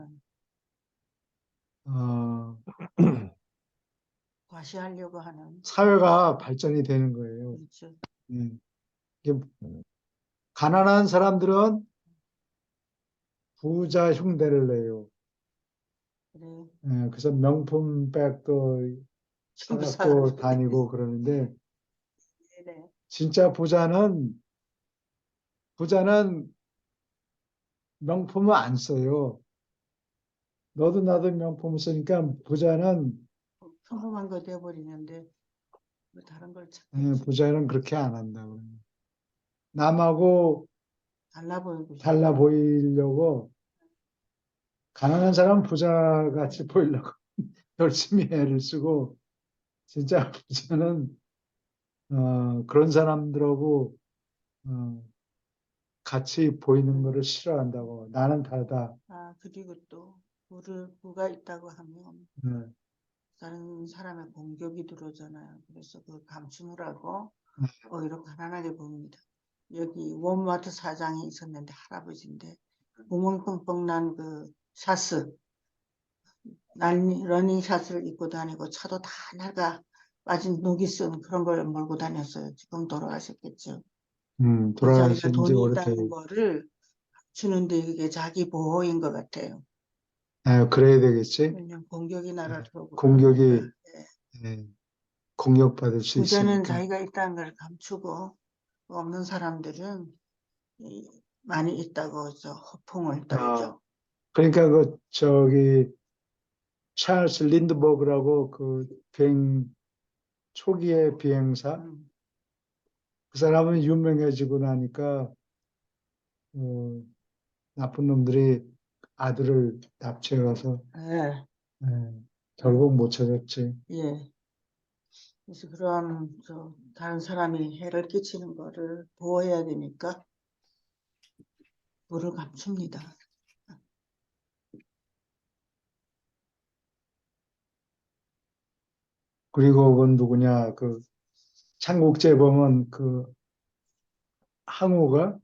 어, 과시하려고 하는 사회가 발전이 되는 거예요. 그렇죠. 예. 이게 가난한 사람들은 부자 흉대를 내요. 그래 예, 그래서 명품 백도 전부 사갖고 사가지고 다니고 그러는데 네. 진짜 부자는 명품을 안 써요. 너도 나도 명품 쓰니까 부자는 평범한 거 돼버리는데 뭐 다른 걸 예, 찾겠지. 부자는 그렇게 안 한다고. 남하고 달라 보이고 싶어. 달라 보이려고 가난한 사람 부자 같이 보이려고 열심히 애를 쓰고 진짜 부자는 그런 사람들하고 어, 같이 보이는 거를 싫어한다고. 나는 다르다. 아, 그리고 또 부가 있다고 하면 예, 다른 사람의 공격이 들어오잖아요. 그래서 그걸 감추느라고 예. 오히려 가난하게 보입니다. 여기 워마트 사장이 있었는데 할아버지인데 구멍 뻥뻥 난 그 샤츠, 러닝 샷을 입고 다니고 차도 다 낡아 빠진 녹이 쓴 그런 걸 몰고 다녔어요. 지금 돌아가셨겠죠. 그 자기가 돌아가신 지 돈이 오래돼. 있다는 거를 주는데 이게 자기 보호인 것 같아요. 그래야 되겠지. 왜냐면 공격이 날아들어오고 공격이 그러니까. 예. 예, 공격받을 수 부자는 있으니까. 자기가 있다는 걸 감추고 없는 사람들은 많이 있다고 허풍을 떨죠. 그러니까 저기 찰스 린드버그라고 그 비행 초기의 비행사 음. 그 사람은 유명해지고 나니까 어, 나쁜 놈들이 아들을 납치해 가서 예, 결국 못 찾았지. 예. 그래서 그런 다른 사람이 해를 끼치는 거를 보호해야 되니까 물을 감춥니다. 그리고 그건 누구냐 그 창국재범은 그 항우가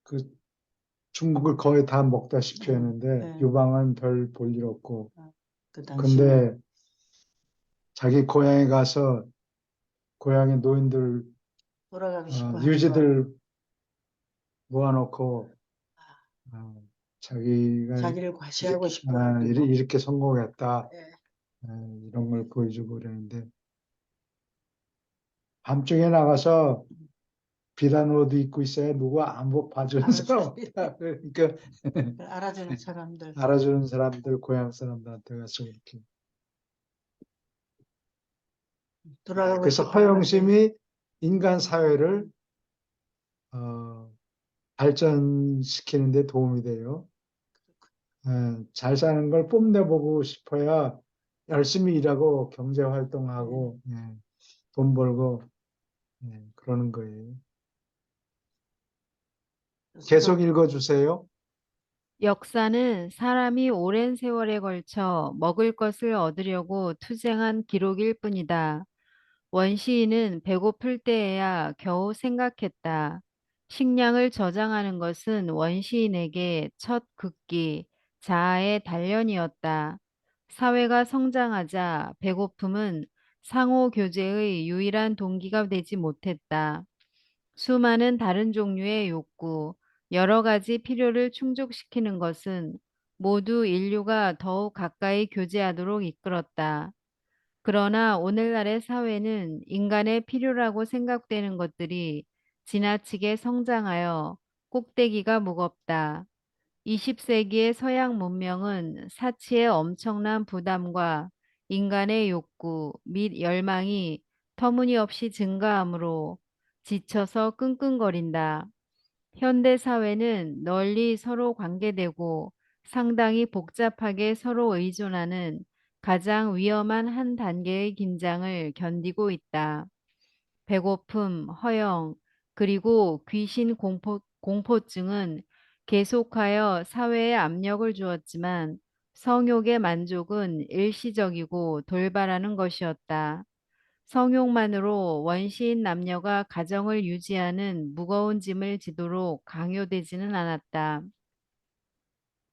그 중국을 거의 다 먹다시피 했는데 예. 유방은 별 볼 일 없고 그 당시에 근데 자기 고향에 가서 고향의 노인들 돌아가고 싶어 하는 거. 유지들 모아놓고 자기가 자기를 과시하고 싶어 하는 거. 이렇게 성공했다 예. 이런 걸 보여주고 그러는데 밤중에 나가서 비단 옷도 입고 있어야 누구 안 봐주는 사람 없다. 그러니까 알아주는 사람들. 알아주는 사람들 고향 사람들한테 가서 이렇게 돌아가고 그래서 싶어 하는데 허영심이 인간 사회를 어, 발전시키는 데 도움이 돼요. 잘 사는 걸 뽐내보고 싶어야 열심히 일하고 경제 활동하고 돈 벌고 그러는 거예요. 계속 읽어주세요. 역사는 사람이 오랜 세월에 걸쳐 먹을 것을 얻으려고 투쟁한 기록일 뿐이다. 원시인은 배고플 때에야 겨우 생각했다. 식량을 저장하는 것은 원시인에게 첫 극기, 자아의 단련이었다. 사회가 성장하자 배고픔은 상호 교제의 유일한 동기가 되지 못했다. 수많은 다른 종류의 욕구, 여러 가지 필요를 충족시키는 것은 모두 인류가 더욱 가까이 교제하도록 이끌었다. 그러나 오늘날의 사회는 인간의 필요라고 생각되는 것들이 지나치게 성장하여 꼭대기가 무겁다. 20세기의 서양 문명은 사치의 엄청난 부담과 인간의 욕구 및 열망이 터무니없이 증가하므로 지쳐서 끙끙거린다. 현대 사회는 널리 서로 관계되고 상당히 복잡하게 서로 의존하는 가장 위험한 한 단계의 긴장을 견디고 있다. 배고픔, 허영, 그리고 귀신 공포증은 계속하여 사회에 압력을 주었지만 성욕의 만족은 일시적이고 돌발하는 것이었다. 성욕만으로 원시인 남녀가 가정을 유지하는 무거운 짐을 지도록 강요되지는 않았다.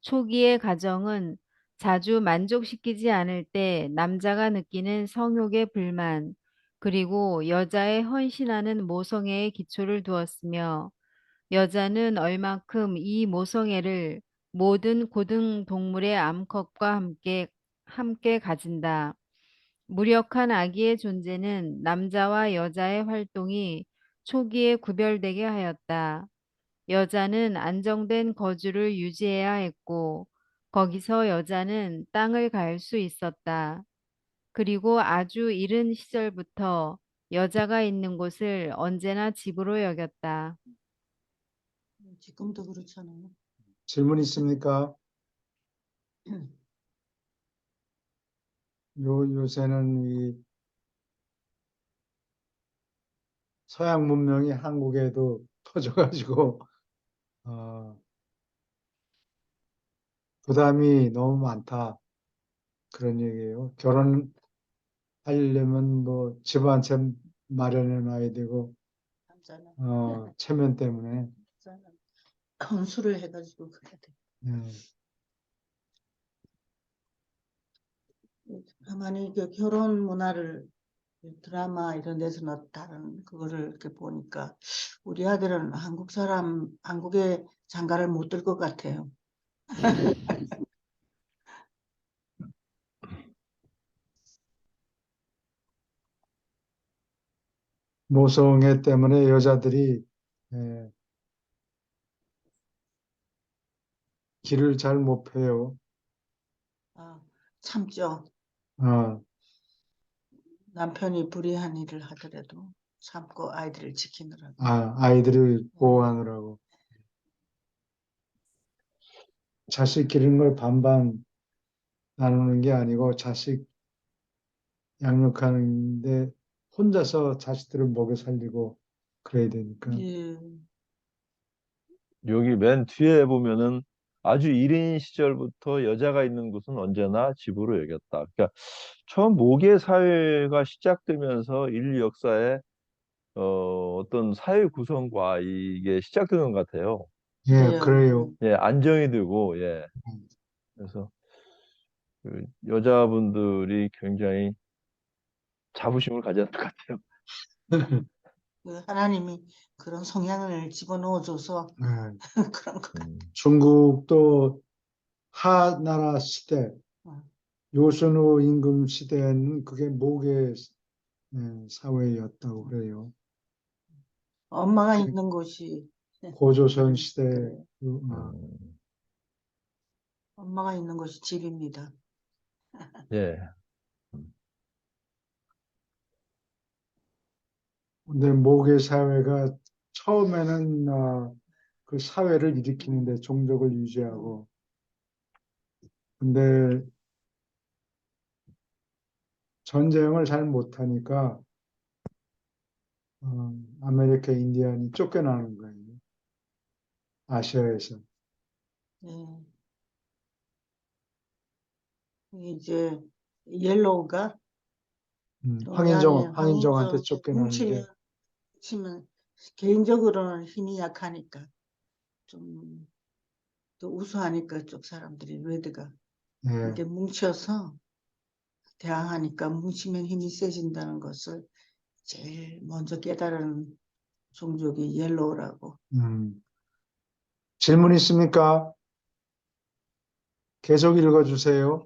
초기의 가정은 자주 만족시키지 않을 때 남자가 느끼는 성욕의 불만, 그리고 여자의 헌신하는 모성애의 기초를 두었으며, 여자는 얼만큼 이 모성애를 모든 고등 동물의 암컷과 함께 가진다. 무력한 아기의 존재는 남자와 여자의 활동이 초기에 구별되게 하였다. 여자는 안정된 거주를 유지해야 했고, 거기서 여자는 땅을 갈 수 있었다. 그리고 아주 이른 시절부터 여자가 있는 곳을 언제나 집으로 여겼다. 지금도 그렇잖아요. 질문 있습니까? 요새는 이 서양 문명이 한국에도 터져가지고, 부담이 너무 많다. 그런 얘기예요. 결혼하려면 뭐 집 한 채 마련해 놔야 되고, 남자는 체면 때문에. 혼수를 해가지고 그래야 돼. 예. 가만히 그 결혼 문화를 드라마 이런 데서는 다른 그거를 이렇게 보니까 우리 아들은 한국의 장가를 못 들 것 같아요. 모성애 때문에 여자들이 예, 길을 잘 못 펴요. 아, 참죠. 어, 남편이 불의한 일을 하더라도 참고 아이들을 지키느라고. 아이들을 보호하느라고. 자식 기르는 걸 반반 나누는 게 아니고 자식 양육하는데 혼자서 자식들을 먹여 살리고 그래야 되니까. 예, 여기 맨 뒤에 보면은 아주 이른 시절부터 여자가 있는 곳은 언제나 집으로 여겼다. 그러니까 처음 모계 사회가 시작되면서 인류 역사에 어떤 사회 구성과 이게 시작되는 것 같아요. 예, 그래요. 그래요. 예, 안정이 되고, 예. 그래서 그 여자분들이 굉장히 자부심을 가졌던 것 같아요. 그 하나님이 그런 성향을 집어넣어줘서 예. 그런 것 같아요. 중국도 하나라 시대, 어. 요순후 임금 시대에는 그게 모계 사회였다고 그래요. 엄마가 있는 곳이 고조선 시대, 그래요. 어, 음, 엄마가 있는 곳이 집입니다. 예. 근데 모계 사회가 처음에는 그 사회를 일으키는데 종족을 유지하고, 근데 전쟁을 잘 못하니까 아메리카 인디안이 쫓겨나는 거예요. 아시아에서. 예. 이제 옐로우가 동양의 황인종한테 황인종 쫓겨나는 게, 뭉치면 개인적으로는 힘이 약하니까 좀 또 우수하니까 쪽 사람들이 레드가 예, 이렇게 뭉쳐서 대항하니까 뭉치면 힘이 세진다는 것을 제일 먼저 깨달은 종족이 옐로우라고. 음. 질문 있습니까? 계속 읽어주세요.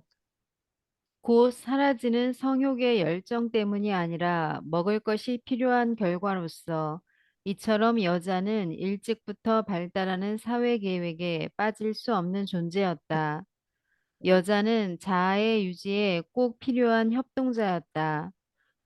곧 사라지는 성욕의 열정 때문이 아니라 먹을 것이 필요한 결과로서 이처럼 여자는 일찍부터 발달하는 사회 계획에 빠질 수 없는 존재였다. 여자는 자아의 유지에 꼭 필요한 협동자였다.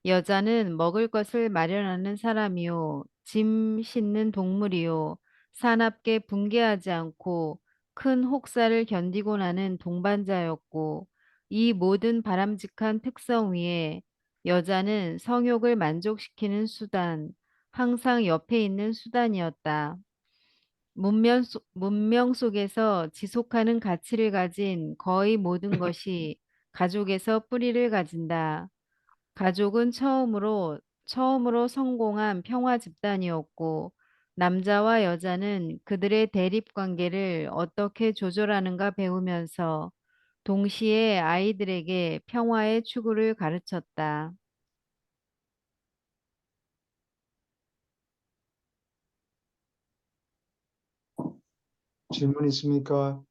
여자는 먹을 것을 마련하는 사람이요, 짐 싣는 동물이요, 사납게 붕괴하지 않고 큰 혹사를 견디고 나는 동반자였고, 이 모든 바람직한 특성 위에 여자는 성욕을 만족시키는 수단, 항상 옆에 있는 수단이었다. 문명 속에서 지속하는 가치를 가진 거의 모든 것이 가족에서 뿌리를 가진다. 가족은 처음으로 성공한 평화 집단이었고, 남자와 여자는 그들의 대립 관계를 어떻게 조절하는가 배우면서 동시에 아이들에게 평화의 추구를 가르쳤다. 질문 있습니까?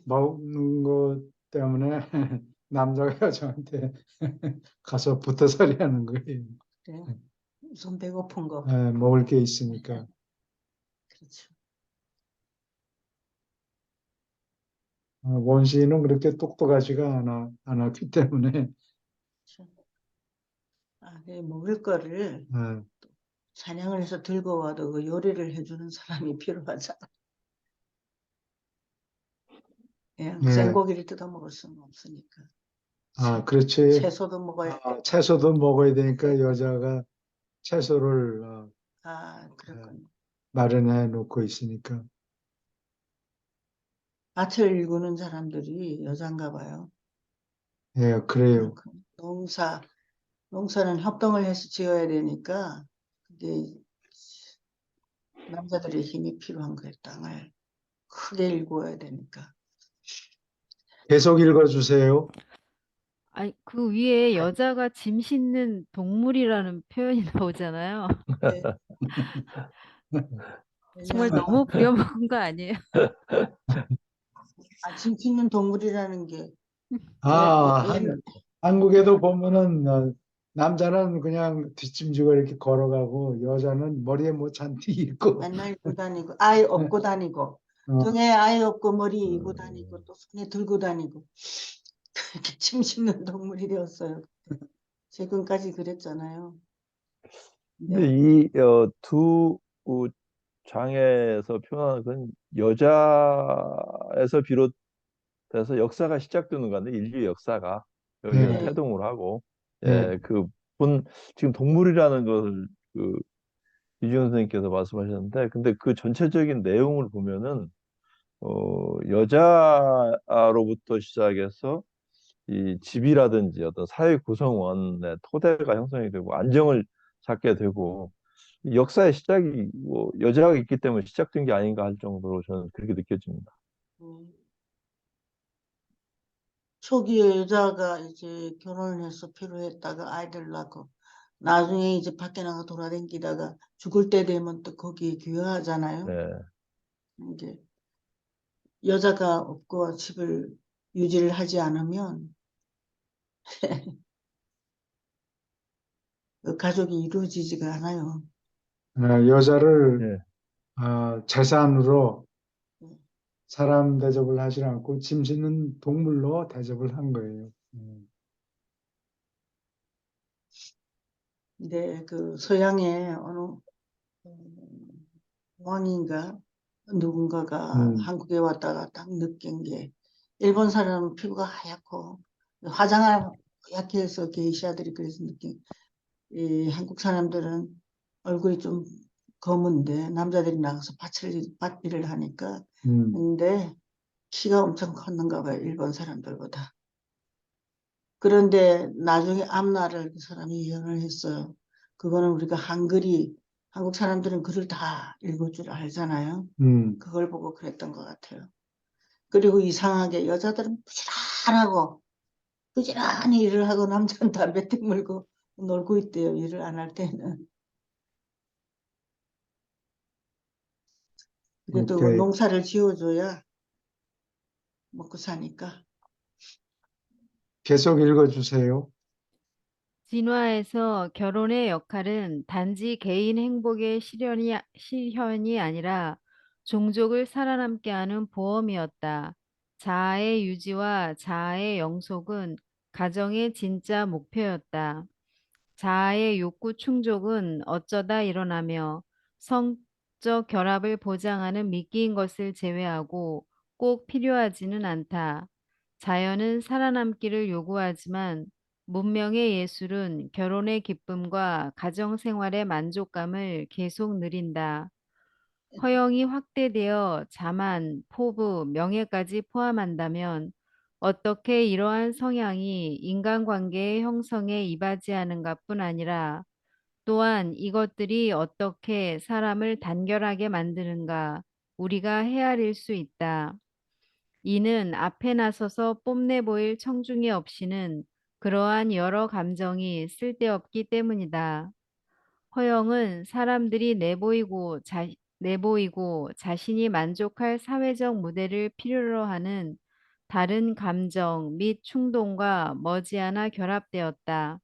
먹는 것 때문에 남자가 여자한테 가서 붙어살이 하는 거예요. 그래요? 우선 배고픈 거. 먹을 게 있으니까. 그렇죠. 원시인은 그렇게 똑똑하지가 않았기 때문에 그렇죠. 그 먹을 거를 어, 사냥을 해서 들고 와도 그 요리를 해주는 사람이 필요하잖아. 그냥 예. 생고기를 뜯어 먹을 수는 없으니까. 그렇지. 채소도 먹어야 돼. 채소도 먹어야 되니까 여자가 채소를 그렇군요. 마련해 놓고 있으니까. 밭을 일구는 사람들이 여잔가 봐요. 예, 그래요. 그렇군. 농사는 협동을 해서 지어야 되니까 그게 남자들의 힘이 필요한 거예요. 땅을 크게 일구어야 되니까. 계속 읽어주세요. 아니, 그 위에 여자가 짐 싣는 동물이라는 표현이 나오잖아요. 네. 정말 왜냐하면 너무 부려먹은 거 아니에요? 짐 싣는 동물이라는 게 아, 예, 예, 한국에도 보면은 남자는 그냥 뒷짐지고 이렇게 걸어가고 여자는 머리에 뭐 잔디 있고 맨날 입고 다니고 아이 업고 다니고 어, 등에 아이 업고 머리에 이고 다니고 또 손에 들고 다니고 이렇게 짐 싣는 동물이 되었어요. 최근까지 그랬잖아요. 근데 네. 이두 장에서 표현하는 건 여자에서 비롯돼서 역사가 시작되는 건데 인류 역사가 여기는 네, 네. 태동을 하고 네, 지금 동물이라는 것을 이준호 선생님께서 말씀하셨는데 근데 그 전체적인 내용을 보면은 여자로부터 시작해서 이 집이라든지 어떤 사회 구성원의 토대가 형성이 되고 안정을 찾게 되고 이 역사의 시작이 뭐 여자가 있기 때문에 시작된 게 아닌가 할 정도로 저는 그렇게 느껴집니다. 초기에 여자가 이제 결혼을 해서 필요했다가 아이들 낳고 나중에 이제 밖에 나가 돌아다니다가 죽을 때 되면 또 거기에 귀화하잖아요. 네. 이제 여자가 없고 집을 유지를 하지 않으면 그 가족이 이루어지지가 않아요. 여자를 예. 재산으로 네. 사람 대접을 하지 않고 짐 싣는 동물로 대접을 한 거예요. 근데 그 서양의 어느 왕인가 누군가가 음, 한국에 왔다가 딱 느낀 게 일본 사람은 피부가 하얗고 화장을 하얗게 해서 게이샤들이 그래서 느낀 이 한국 사람들은 얼굴이 좀 검은데 남자들이 나가서 밭일을 하니까 음, 근데 키가 엄청 컸는가 봐요 일본 사람들보다. 그런데 나중에 앞날을 그 사람이 예언을 했어요. 그거는 우리가 한국 사람들은 글을 다 읽을 줄 알잖아요. 음. 그걸 보고 그랬던 것 같아요. 그리고 이상하게 여자들은 부지런하고 부지런히 일을 하고 남자는 담배 땡 물고 놀고 있대요. 일을 안 할 때는. 그래도 그 오케이. 농사를 지어줘야 먹고 사니까. 계속 읽어주세요. 진화에서 결혼의 역할은 단지 개인 행복의 실현이 아니라 종족을 살아남게 하는 보험이었다. 자아의 유지와 자아의 영속은 가정의 진짜 목표였다. 자아의 욕구 충족은 어쩌다 일어나며 성적 결합을 보장하는 미끼인 것을 제외하고 꼭 필요하지는 않다. 자연은 살아남기를 요구하지만 문명의 예술은 결혼의 기쁨과 가정 생활의 만족감을 계속 누린다. 허영이 확대되어 자만, 포부, 명예까지 포함한다면 어떻게 이러한 성향이 인간관계의 형성에 이바지하는가뿐 아니라 또한 이것들이 어떻게 사람을 단결하게 만드는가 우리가 헤아릴 수 있다. 이는 앞에 나서서 뽐내 보일 청중이 없이는 그러한 여러 감정이 쓸데없기 때문이다. 허영은 사람들이 내보이고 자신이 만족할 사회적 무대를 필요로 하는 다른 감정 및 충동과 머지않아 결합되었다.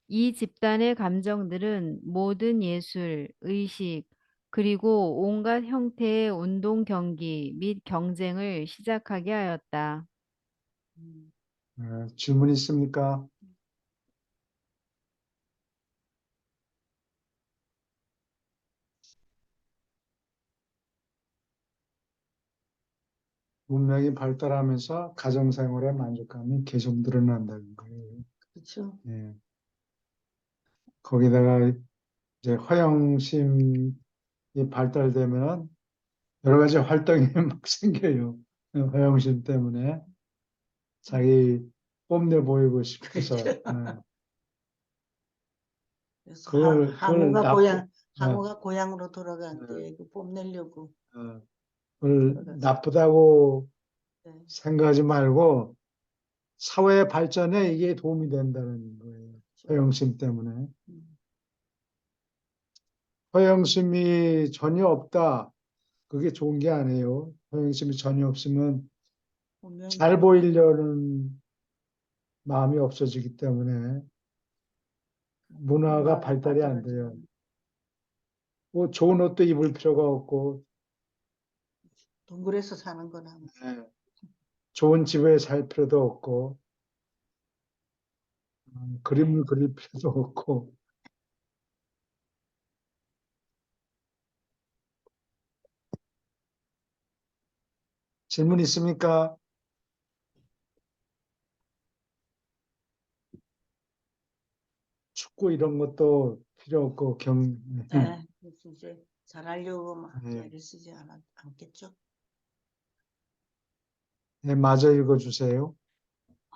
이 집단의 감정들은 모든 예술, 의식, 그리고 온갖 형태의 운동 경기 및 경쟁을 시작하게 하였다. 음, 질문 있습니까? 문명이 발달하면서 가정생활의 만족감이 계속 늘어난다는 거예요. 그렇죠. 예. 거기다가 이제 허영심이 발달되면 여러 가지 활동이 막 생겨요. 허영심 때문에 자기 뽐내 보이고 싶어서 그래서 그걸 어, 항우가 고향으로 돌아간 어, 때 그 뽐내려고 그걸 돌아갔어. 나쁘다고 네. 생각하지 말고 사회 발전에 이게 도움이 된다는 거예요. 허영심 때문에. 음, 허영심이 전혀 없다. 그게 좋은 게 아니에요. 허영심이 전혀 없으면 분명히 잘 보이려는 마음이 없어지기 때문에 문화가 문화가 발달이 안 발달하지 돼요. 않- 뭐 좋은 옷도 입을 필요가 없고, 동굴에서 사는 거나 예, 좋은 집에 살 필요도 없고, 그림을 그릴 필요도 없고. 질문 있습니까? 축구 이런 것도 필요 없고, 네. 그래서 이제 잘하려고 막 예, 애를 쓰지 않겠죠. 예, 마저 읽어주세요.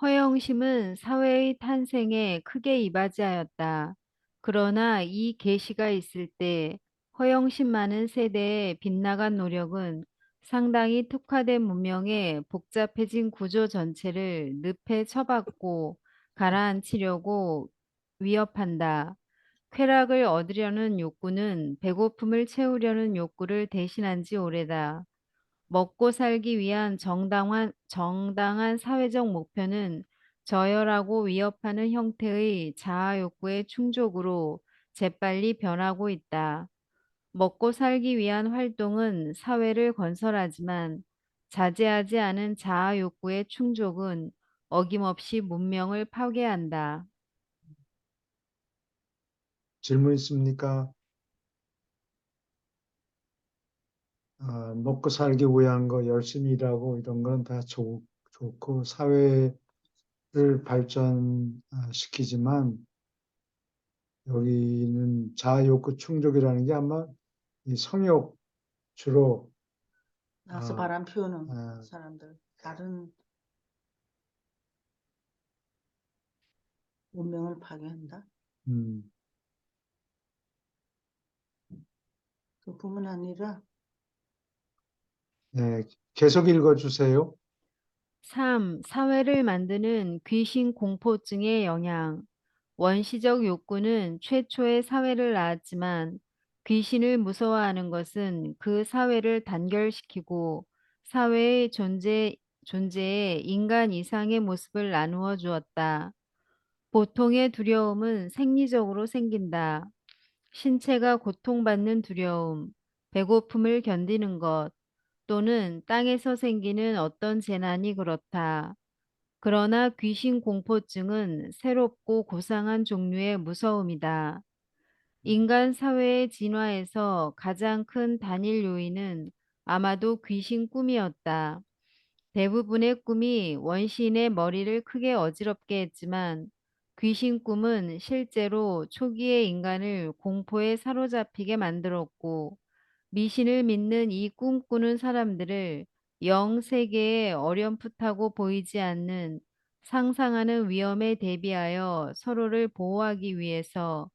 허영심은 사회의 탄생에 크게 이바지하였다. 그러나 이 계시가 있을 때 허영심 많은 세대의 빗나간 노력은 상당히 특화된 문명의 복잡해진 구조 전체를 늪에 처박고 가라앉히려고 위협한다. 쾌락을 얻으려는 욕구는 배고픔을 채우려는 욕구를 대신한 지 오래다. 먹고 살기 위한 정당한 사회적 목표는 저열하고 위협하는 형태의 자아 욕구의 충족으로 재빨리 변하고 있다. 먹고 살기 위한 활동은 사회를 건설하지만 자제하지 않은 자아 욕구의 충족은 어김없이 문명을 파괴한다. 질문 있습니까? 먹고 살기 위한 거 열심히 일하고 이런 건 다 좋고 사회를 발전시키지만 여기는 자아욕구 충족이라는 게 아마 이 성욕 주로 나가서 어, 바람 피우는 어, 사람들, 다른 문명을 파괴한다. 음, 그뿐만 아니라 네, 계속 읽어주세요. 3. 사회를 만드는 귀신 공포증의 영향. 원시적 욕구는 최초의 사회를 낳았지만 귀신을 무서워하는 것은 그 사회를 단결시키고 사회의 존재에 인간 이상의 모습을 나누어 주었다. 보통의 두려움은 생리적으로 생긴다. 신체가 고통받는 두려움, 배고픔을 견디는 것, 또는 땅에서 생기는 어떤 재난이 그렇다. 그러나 귀신 공포증은 새롭고 고상한 종류의 무서움이다. 인간 사회의 진화에서 가장 큰 단일 요인은 아마도 귀신 꿈이었다. 대부분의 꿈이 원시인의 머리를 크게 어지럽게 했지만 귀신 꿈은 실제로 초기의 인간을 공포에 사로잡히게 만들었고 미신을 믿는 이 꿈꾸는 사람들을 영 세계에 어렴풋하고 보이지 않는 상상하는 위험에 대비하여 서로를 보호하기 위해서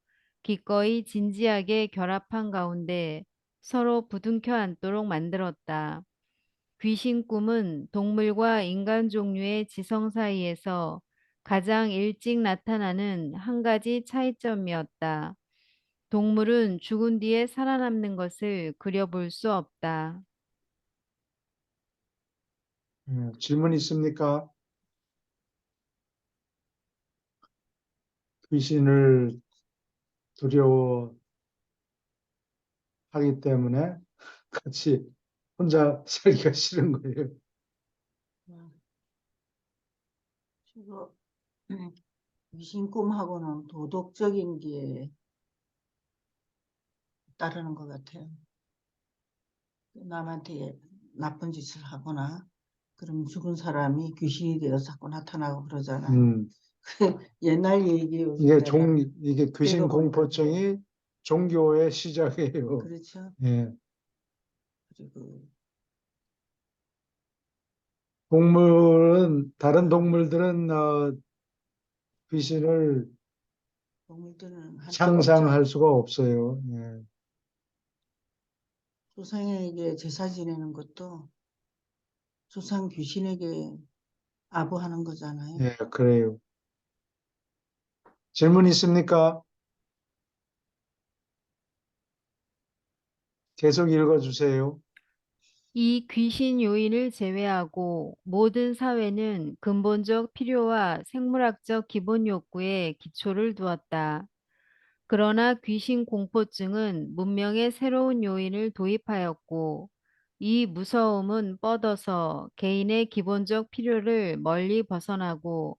기꺼이 진지하게 결합한 가운데 서로 부둥켜 안도록 만들었다. 귀신 꿈은 동물과 인간 종류의 지성 사이에서 가장 일찍 나타나는 한 가지 차이점이었다. 동물은 죽은 뒤에 살아남는 것을 그려볼 수 없다. 질문 있습니까? 귀신을 두려워하기 때문에 같이 혼자 살기가 싫은 거예요. 주로 귀신 꿈하고는 도덕적인 게 따르는 것 같아요. 남한테 나쁜 짓을 하거나 그럼 죽은 사람이 귀신이 되어서 자꾸 나타나고 그러잖아요. 음, 옛날 얘기예요. 이게 귀신 읽어보니까 공포증이 종교의 시작이에요. 그렇죠. 예. 그리고 다른 동물들은 귀신을 동물들은 한 적 상상할 없죠. 수가 없어요. 예. 조상에게 제사 지내는 것도 조상 귀신에게 아부하는 거잖아요. 예, 그래요. 질문 있습니까? 계속 읽어주세요. 이 귀신 요인을 제외하고 모든 사회는 근본적 필요와 생물학적 기본 욕구에 기초를 두었다. 그러나 귀신 공포증은 문명의 새로운 요인을 도입하였고, 이 무서움은 뻗어서 개인의 기본적 필요를 멀리 벗어나고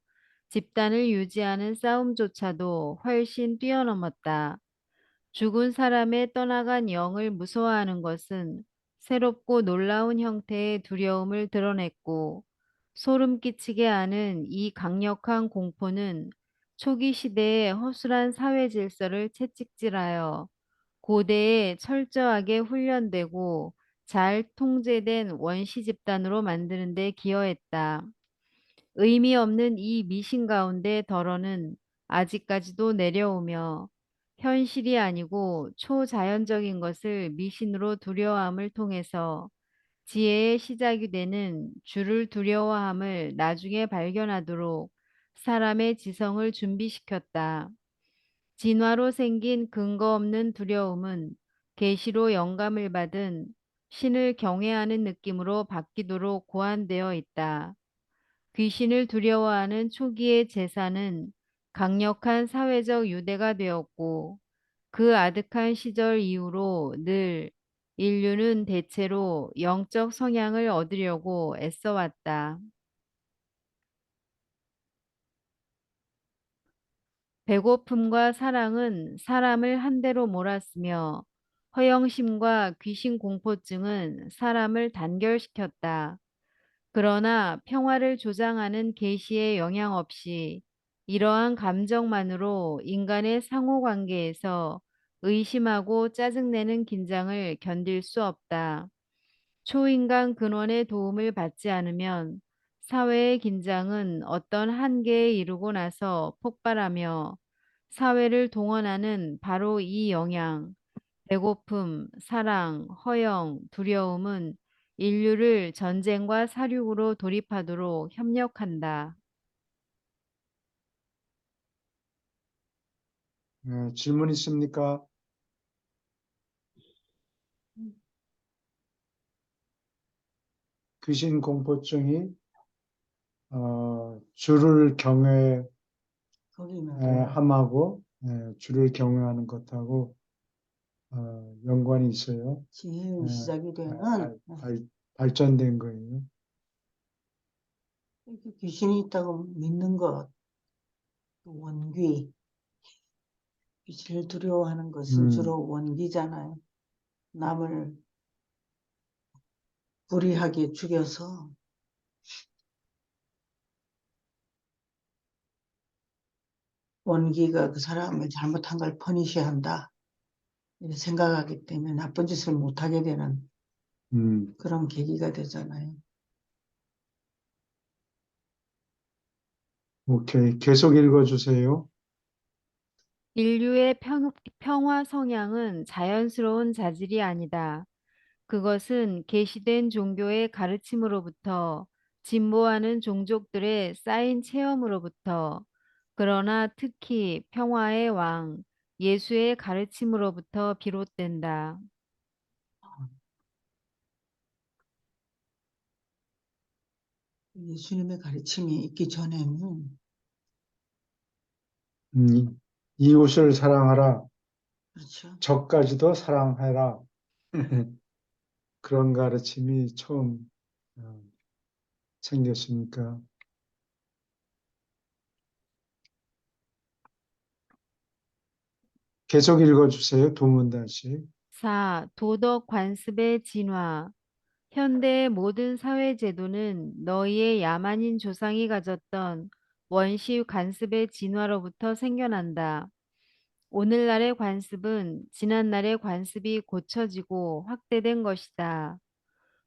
집단을 유지하는 싸움조차도 훨씬 뛰어넘었다. 죽은 사람의 떠나간 영을 무서워하는 것은 새롭고 놀라운 형태의 두려움을 드러냈고, 소름 끼치게 하는 이 강력한 공포는 초기 시대의 허술한 사회 질서를 채찍질하여 고대에 철저하게 훈련되고 잘 통제된 원시 집단으로 만드는 데 기여했다. 의미 없는 이 미신 가운데 덜어는 아직까지도 내려오며 현실이 아니고 초자연적인 것을 미신으로 두려워함을 통해서 지혜의 시작이 되는 주를 두려워함을 나중에 발견하도록 사람의 지성을 준비시켰다. 진화로 생긴 근거 없는 두려움은 계시로 영감을 받은 신을 경외하는 느낌으로 바뀌도록 고안되어 있다. 귀신을 두려워하는 초기의 제사는 강력한 사회적 유대가 되었고 그 아득한 시절 이후로 늘 인류는 대체로 영적 성향을 얻으려고 애써왔다. 배고픔과 사랑은 사람을 한 대로 몰았으며 허영심과 귀신 공포증은 사람을 단결시켰다. 그러나 평화를 조장하는 계시의 영향 없이 이러한 감정만으로 인간의 상호관계에서 의심하고 짜증내는 긴장을 견딜 수 없다. 초인간 근원의 도움을 받지 않으면 사회의 긴장은 어떤 한계에 이르고 나서 폭발하며 사회를 동원하는 바로 이 영향, 배고픔, 사랑, 허영, 두려움은 인류를 전쟁과 사륙으로 돌입하도록 협력한다. 질문 있습니까? 귀신 공포증이 주를 거기는 경외함하고 주를 경외하는 것하고 연관이 있어요. 지혜의 예, 시작이 되는 발전된 거예요. 이렇게 귀신이 있다고 믿는 것, 원귀, 귀신을 두려워하는 것은 음, 주로 원기잖아요. 남을 불의하게 죽여서 원기가 그 사람을 잘못한 걸 퍼니시한다. 이렇게 생각하기 때문에 나쁜 짓을 못하게 되는 음. 그런 계기가 되잖아요. 오케이. 계속 읽어주세요. 인류의 평화 성향은 자연스러운 자질이 아니다. 그것은 계시된 종교의 가르침으로부터 진보하는 종족들의 쌓인 체험으로부터 그러나 특히 평화의 왕 예수의 가르침으로부터 비롯된다. 예수님의 가르침이 있기 전에는 이웃을 사랑하라. 그렇죠. 적까지도 사랑해라. 그런 가르침이 처음 어, 생겼으니까. 계속 읽어주세요. 두 문단씩. 4. 도덕 관습의 진화. 현대의 모든 사회 제도는 너희의 야만인 조상이 가졌던 원시 관습의 진화로부터 생겨난다. 오늘날의 관습은 지난날의 관습이 고쳐지고 확대된 것이다.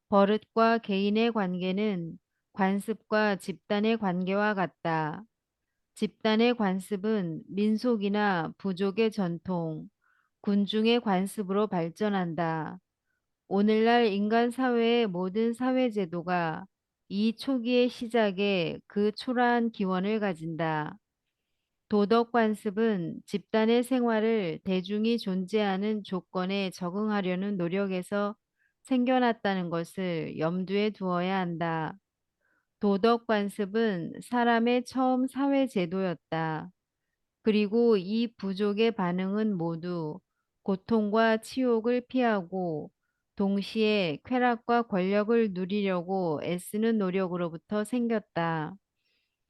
버릇과 개인의 관계는 관습과 집단의 관계와 같다. 집단의 관습은 민속이나 부족의 전통, 군중의 관습으로 발전한다. 오늘날 인간 사회의 모든 사회 제도가 이 초기의 시작에 그 초라한 기원을 가진다. 도덕 관습은 집단의 생활을 대중이 존재하는 조건에 적응하려는 노력에서 생겨났다는 것을 염두에 두어야 한다. 도덕 관습은 사람의 처음 사회 제도였다. 그리고 이 부족의 반응은 모두 고통과 치욕을 피하고 동시에 쾌락과 권력을 누리려고 애쓰는 노력으로부터 생겼다.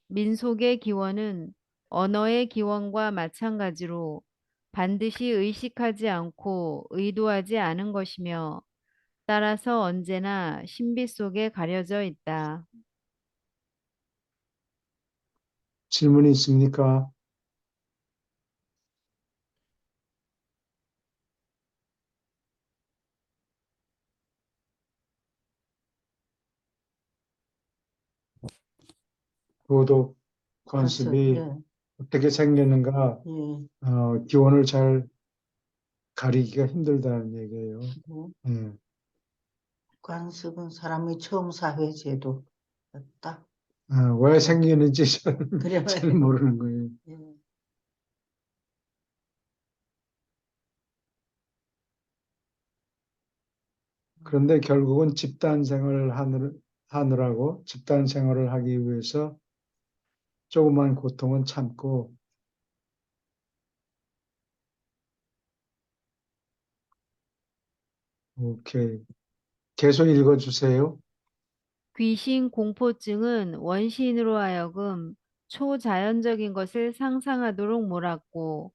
민속의 기원은 언어의 기원과 마찬가지로 반드시 의식하지 않고 의도하지 않은 것이며 따라서 언제나 신비 속에 가려져 있다. 질문이 있습니까? 도덕 관습, 관습이 예, 어떻게 생겼는가 예. 기원을 잘 가리기가 힘들다는 얘기예요. 그리고 예. 관습은 사람의 처음 사회 제도였다. 왜 예. 생기는지 저는 그래 잘 말이에요. 모르는 거예요. 예. 그런데 결국은 집단 생활을 하느라고 집단 생활을 하기 위해서 조그만 고통은 참고 오케이. 계속 읽어주세요. 귀신 공포증은 원시인으로 하여금 초자연적인 것을 상상하도록 몰았고,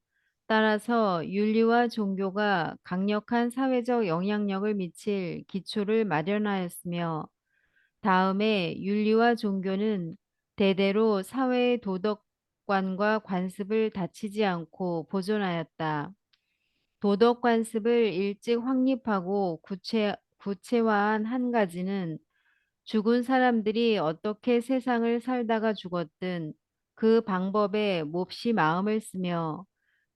따라서 윤리와 종교가 강력한 사회적 영향력을 미칠 기초를 마련하였으며, 다음에 윤리와 종교는 대대로 사회의 도덕관과 관습을 다치지 않고 보존하였다. 도덕 관습을 일찍 확립하고 구체화한 한 가지는 죽은 사람들이 어떻게 세상을 살다가 죽었든 그 방법에 몹시 마음을 쓰며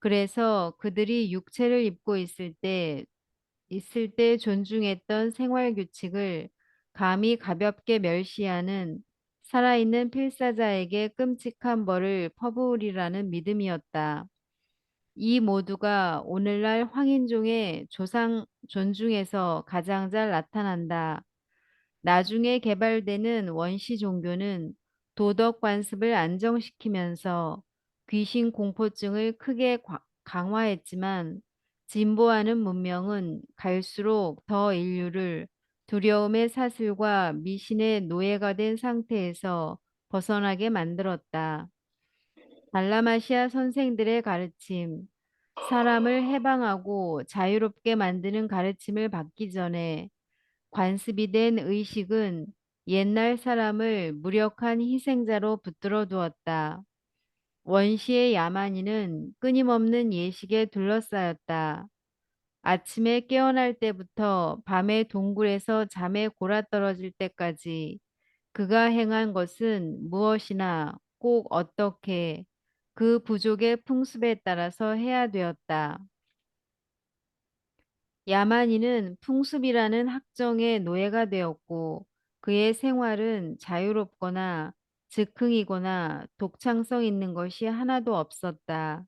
그래서 그들이 육체를 입고 있을 때 존중했던 생활 규칙을 감히 가볍게 멸시하는 살아있는 필사자에게 끔찍한 벌을 퍼부으리라는 믿음이었다. 이 모두가 오늘날 황인종의 조상 존중에서 가장 잘 나타난다. 나중에 개발되는 원시 종교는 도덕 관습을 안정시키면서 귀신 공포증을 크게 강화했지만 진보하는 문명은 갈수록 더 인류를 두려움의 사슬과 미신의 노예가 된 상태에서 벗어나게 만들었다. 달라마시아 선생들의 가르침, 사람을 해방하고 자유롭게 만드는 가르침을 받기 전에 관습이 된 의식은 옛날 사람을 무력한 희생자로 붙들어 두었다. 원시의 야만인은 끊임없는 예식에 둘러싸였다. 아침에 깨어날 때부터 밤에 동굴에서 잠에 골아떨어질 때까지 그가 행한 것은 무엇이나 꼭 어떻게 그 부족의 풍습에 따라서 해야 되었다. 야만인은 풍습이라는 학정의 노예가 되었고 그의 생활은 자유롭거나 즉흥이거나 독창성 있는 것이 하나도 없었다.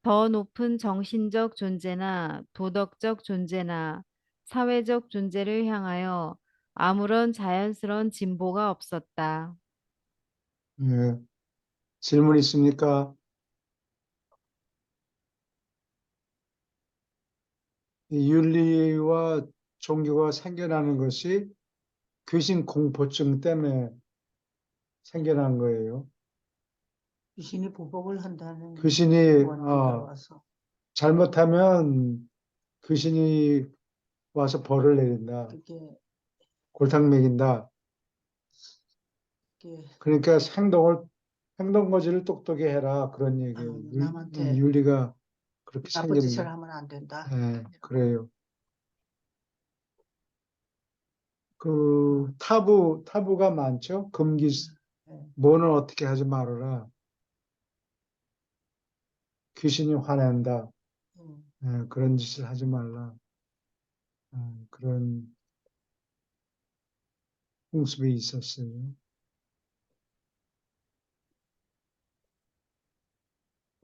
더 높은 정신적 존재나 도덕적 존재나 사회적 존재를 향하여 아무런 자연스러운 진보가 없었다. 예. 질문 있습니까? 이 윤리와 종교가 생겨나는 것이 귀신 공포증 때문에 생겨난 거예요. 귀신이 보복을 한다는 귀신이 원리가 와서 잘못하면 귀신이 와서 벌을 내린다. 그게 골탕 먹인다. 그게 그러니까 행동 거지를 똑똑히 해라 그런 얘기예요. 남한테 윤리가 그렇게 나쁜 생기는 짓을 거. 하면 안 된다. 예, 그래요. 그 타부가 많죠. 예. 뭐는 어떻게 하지 말아라. 귀신이 화낸다. 음. 그런 짓을 하지 말라. 그런 풍습이 있었어요.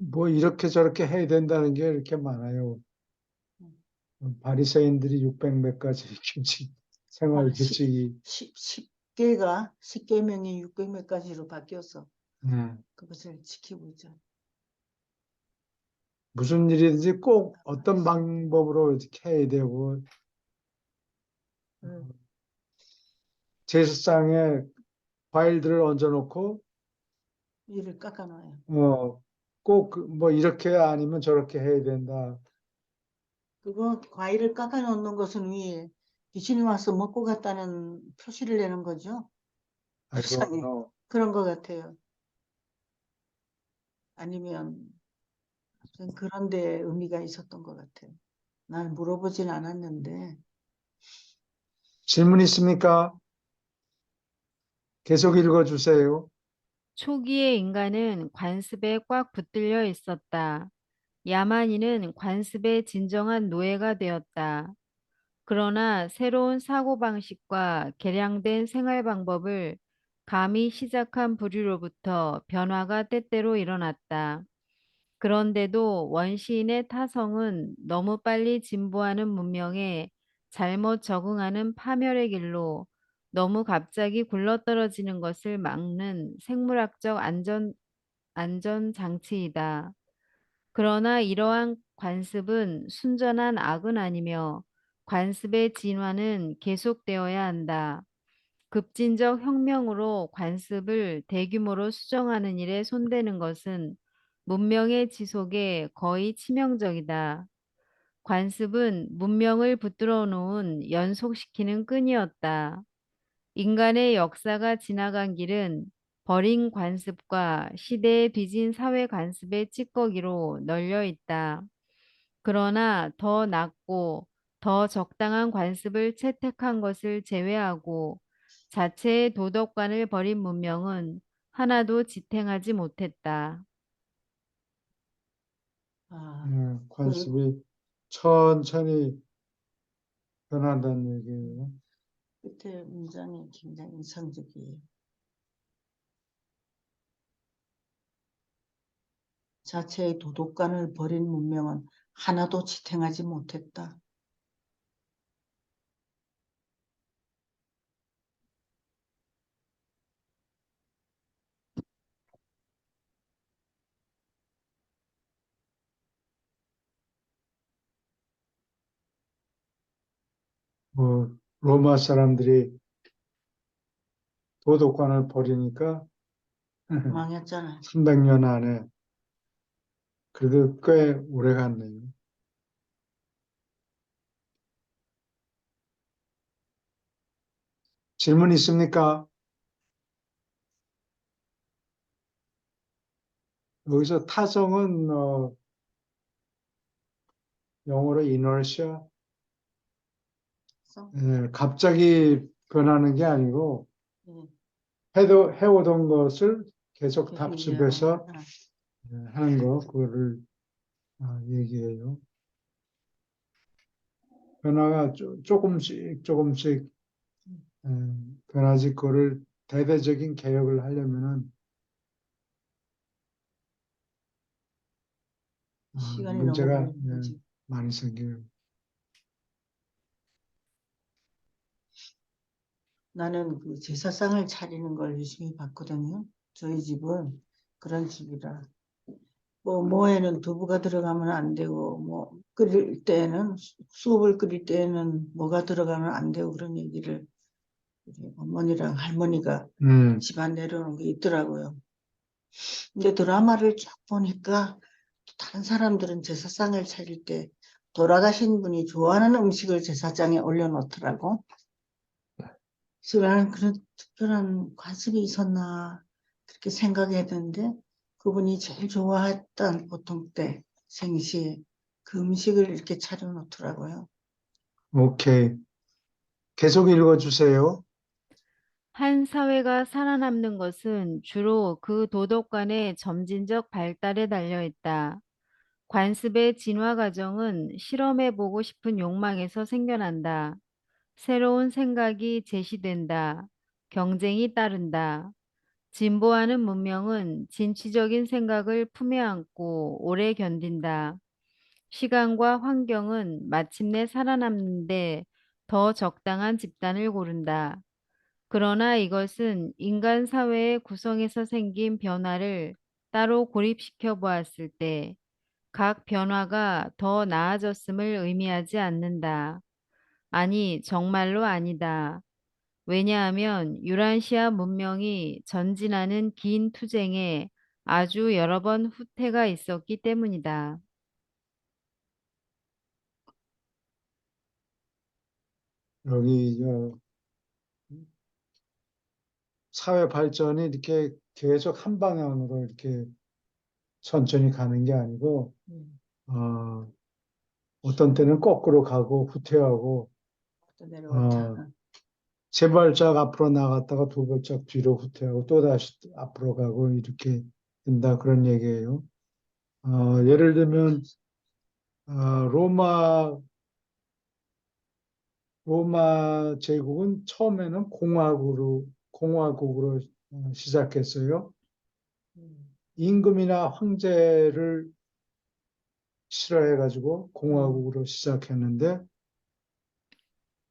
뭐 이렇게 저렇게 해야 된다는 게 이렇게 많아요. 바리새인들이 600몇 가지 규칙, 생활 규칙이 10계명이 600몇 가지로 바뀌어서 예, 그것을 지키고 있죠. 무슨 일이든지 꼭 어떤 방법으로 이렇게 해야 되고 음. 제사상에 과일들을 얹어놓고 이를 깎아놔요. 꼭 뭐 이렇게 아니면 저렇게 해야 된다. 그거 과일을 깎아 놓는 것은 위에 귀신이 와서 먹고 갔다는 표시를 내는 거죠. 불쌍해. 아이고, 그런 것 같아요. 아니면 무슨 그런 데 의미가 있었던 것 같아요. 난 물어보진 않았는데 질문 있습니까? 계속 읽어주세요. 초기의 인간은 관습에 꽉 붙들려 있었다. 야만인은 관습의 진정한 노예가 되었다. 그러나 새로운 사고방식과 개량된 생활 방법을 감히 시작한 부류로부터 변화가 때때로 일어났다. 그런데도 원시인의 타성은 너무 빨리 진보하는 문명에 잘못 적응하는 파멸의 길로 너무 갑자기 굴러떨어지는 것을 막는 생물학적 안전장치이다. 그러나 이러한 관습은 순전한 악은 아니며 관습의 진화는 계속되어야 한다. 급진적 혁명으로 관습을 대규모로 수정하는 일에 손대는 것은 문명의 지속에 거의 치명적이다. 관습은 문명을 붙들어 놓은 연속시키는 끈이었다. 인간의 역사가 지나간 길은 버린 관습과 시대에 빚은 사회 관습의 찌꺼기로 널려 있다. 그러나 더 낮고 더 적당한 관습을 채택한 것을 제외하고 자체의 도덕관을 버린 문명은 하나도 지탱하지 못했다. 아, 그 관습이 천천히 변한다는 얘기예요. 끝에 문장이 굉장히 인상적이에요. 자체의 도덕관을 버린 문명은 하나도 지탱하지 못했다. 로마 사람들이 도덕관을 버리니까 망했잖아요. 300년 안에 그래도 꽤 오래 갔네요. 질문 있습니까? 여기서 타성은 영어로 inertia, 그래서, 갑자기 변하는 게 아니고 예, 해오던 것을 계속 계속 답습해서 이어가는, 하는 거, 그거를 얘기해요. 변화가 조금씩 변하지, 그거를 대대적인 개혁을 하려면은 시간이 너무 문제가 걸리는 거지. 많이 생겨요. 나는 그 제사상을 차리는 걸 유심히 봤거든요. 저희 집은 그런 집이라 뭐 뭐에는 두부가 들어가면 안 되고 뭐 끓일 때에는 수업을 끓일 때에는 뭐가 들어가면 안 되고 그런 얘기를 우리 어머니랑 할머니가 집안 내려오는 게 있더라고요. 근데 드라마를 쭉 보니까 다른 사람들은 제사상을 차릴 때 돌아가신 분이 좋아하는 음식을 제사장에 올려놓더라고. 그래서 나는 그런 특별한 관습이 있었나 그렇게 생각했는데 그분이 제일 좋아했던 보통 때 생시에 그 음식을 이렇게 차려놓더라고요. 오케이. 계속 읽어주세요. 한 사회가 살아남는 것은 주로 그 도덕관의 점진적 발달에 달려 있다. 관습의 진화 과정은 실험해보고 싶은 욕망에서 생겨난다. 새로운 생각이 제시된다. 경쟁이 따른다. 진보하는 문명은 진취적인 생각을 품에 안고 오래 견딘다. 시간과 환경은 마침내 살아남는데 더 적당한 집단을 고른다. 그러나 이것은 인간 사회의 구성에서 생긴 변화를 따로 고립시켜 보았을 때 각 변화가 더 나아졌음을 의미하지 않는다. 아니, 정말로 아니다. 왜냐하면 유라시아 문명이 전진하는 긴 투쟁에 아주 여러 번 후퇴가 있었기 때문이다. 여기 사회 발전이 이렇게 계속 한 방향으로 이렇게 천천히 가는 게 아니고 어, 어떤 때는 거꾸로 가고 후퇴하고 또 내려왔다. 세 발짝 앞으로 나갔다가 두 발짝 뒤로 후퇴하고 또 다시 앞으로 가고 이렇게 된다 그런 얘기예요. 예를 들면 로마 제국은 처음에는 공화국으로 시작했어요. 임금이나 황제를 싫어해가지고 공화국으로 시작했는데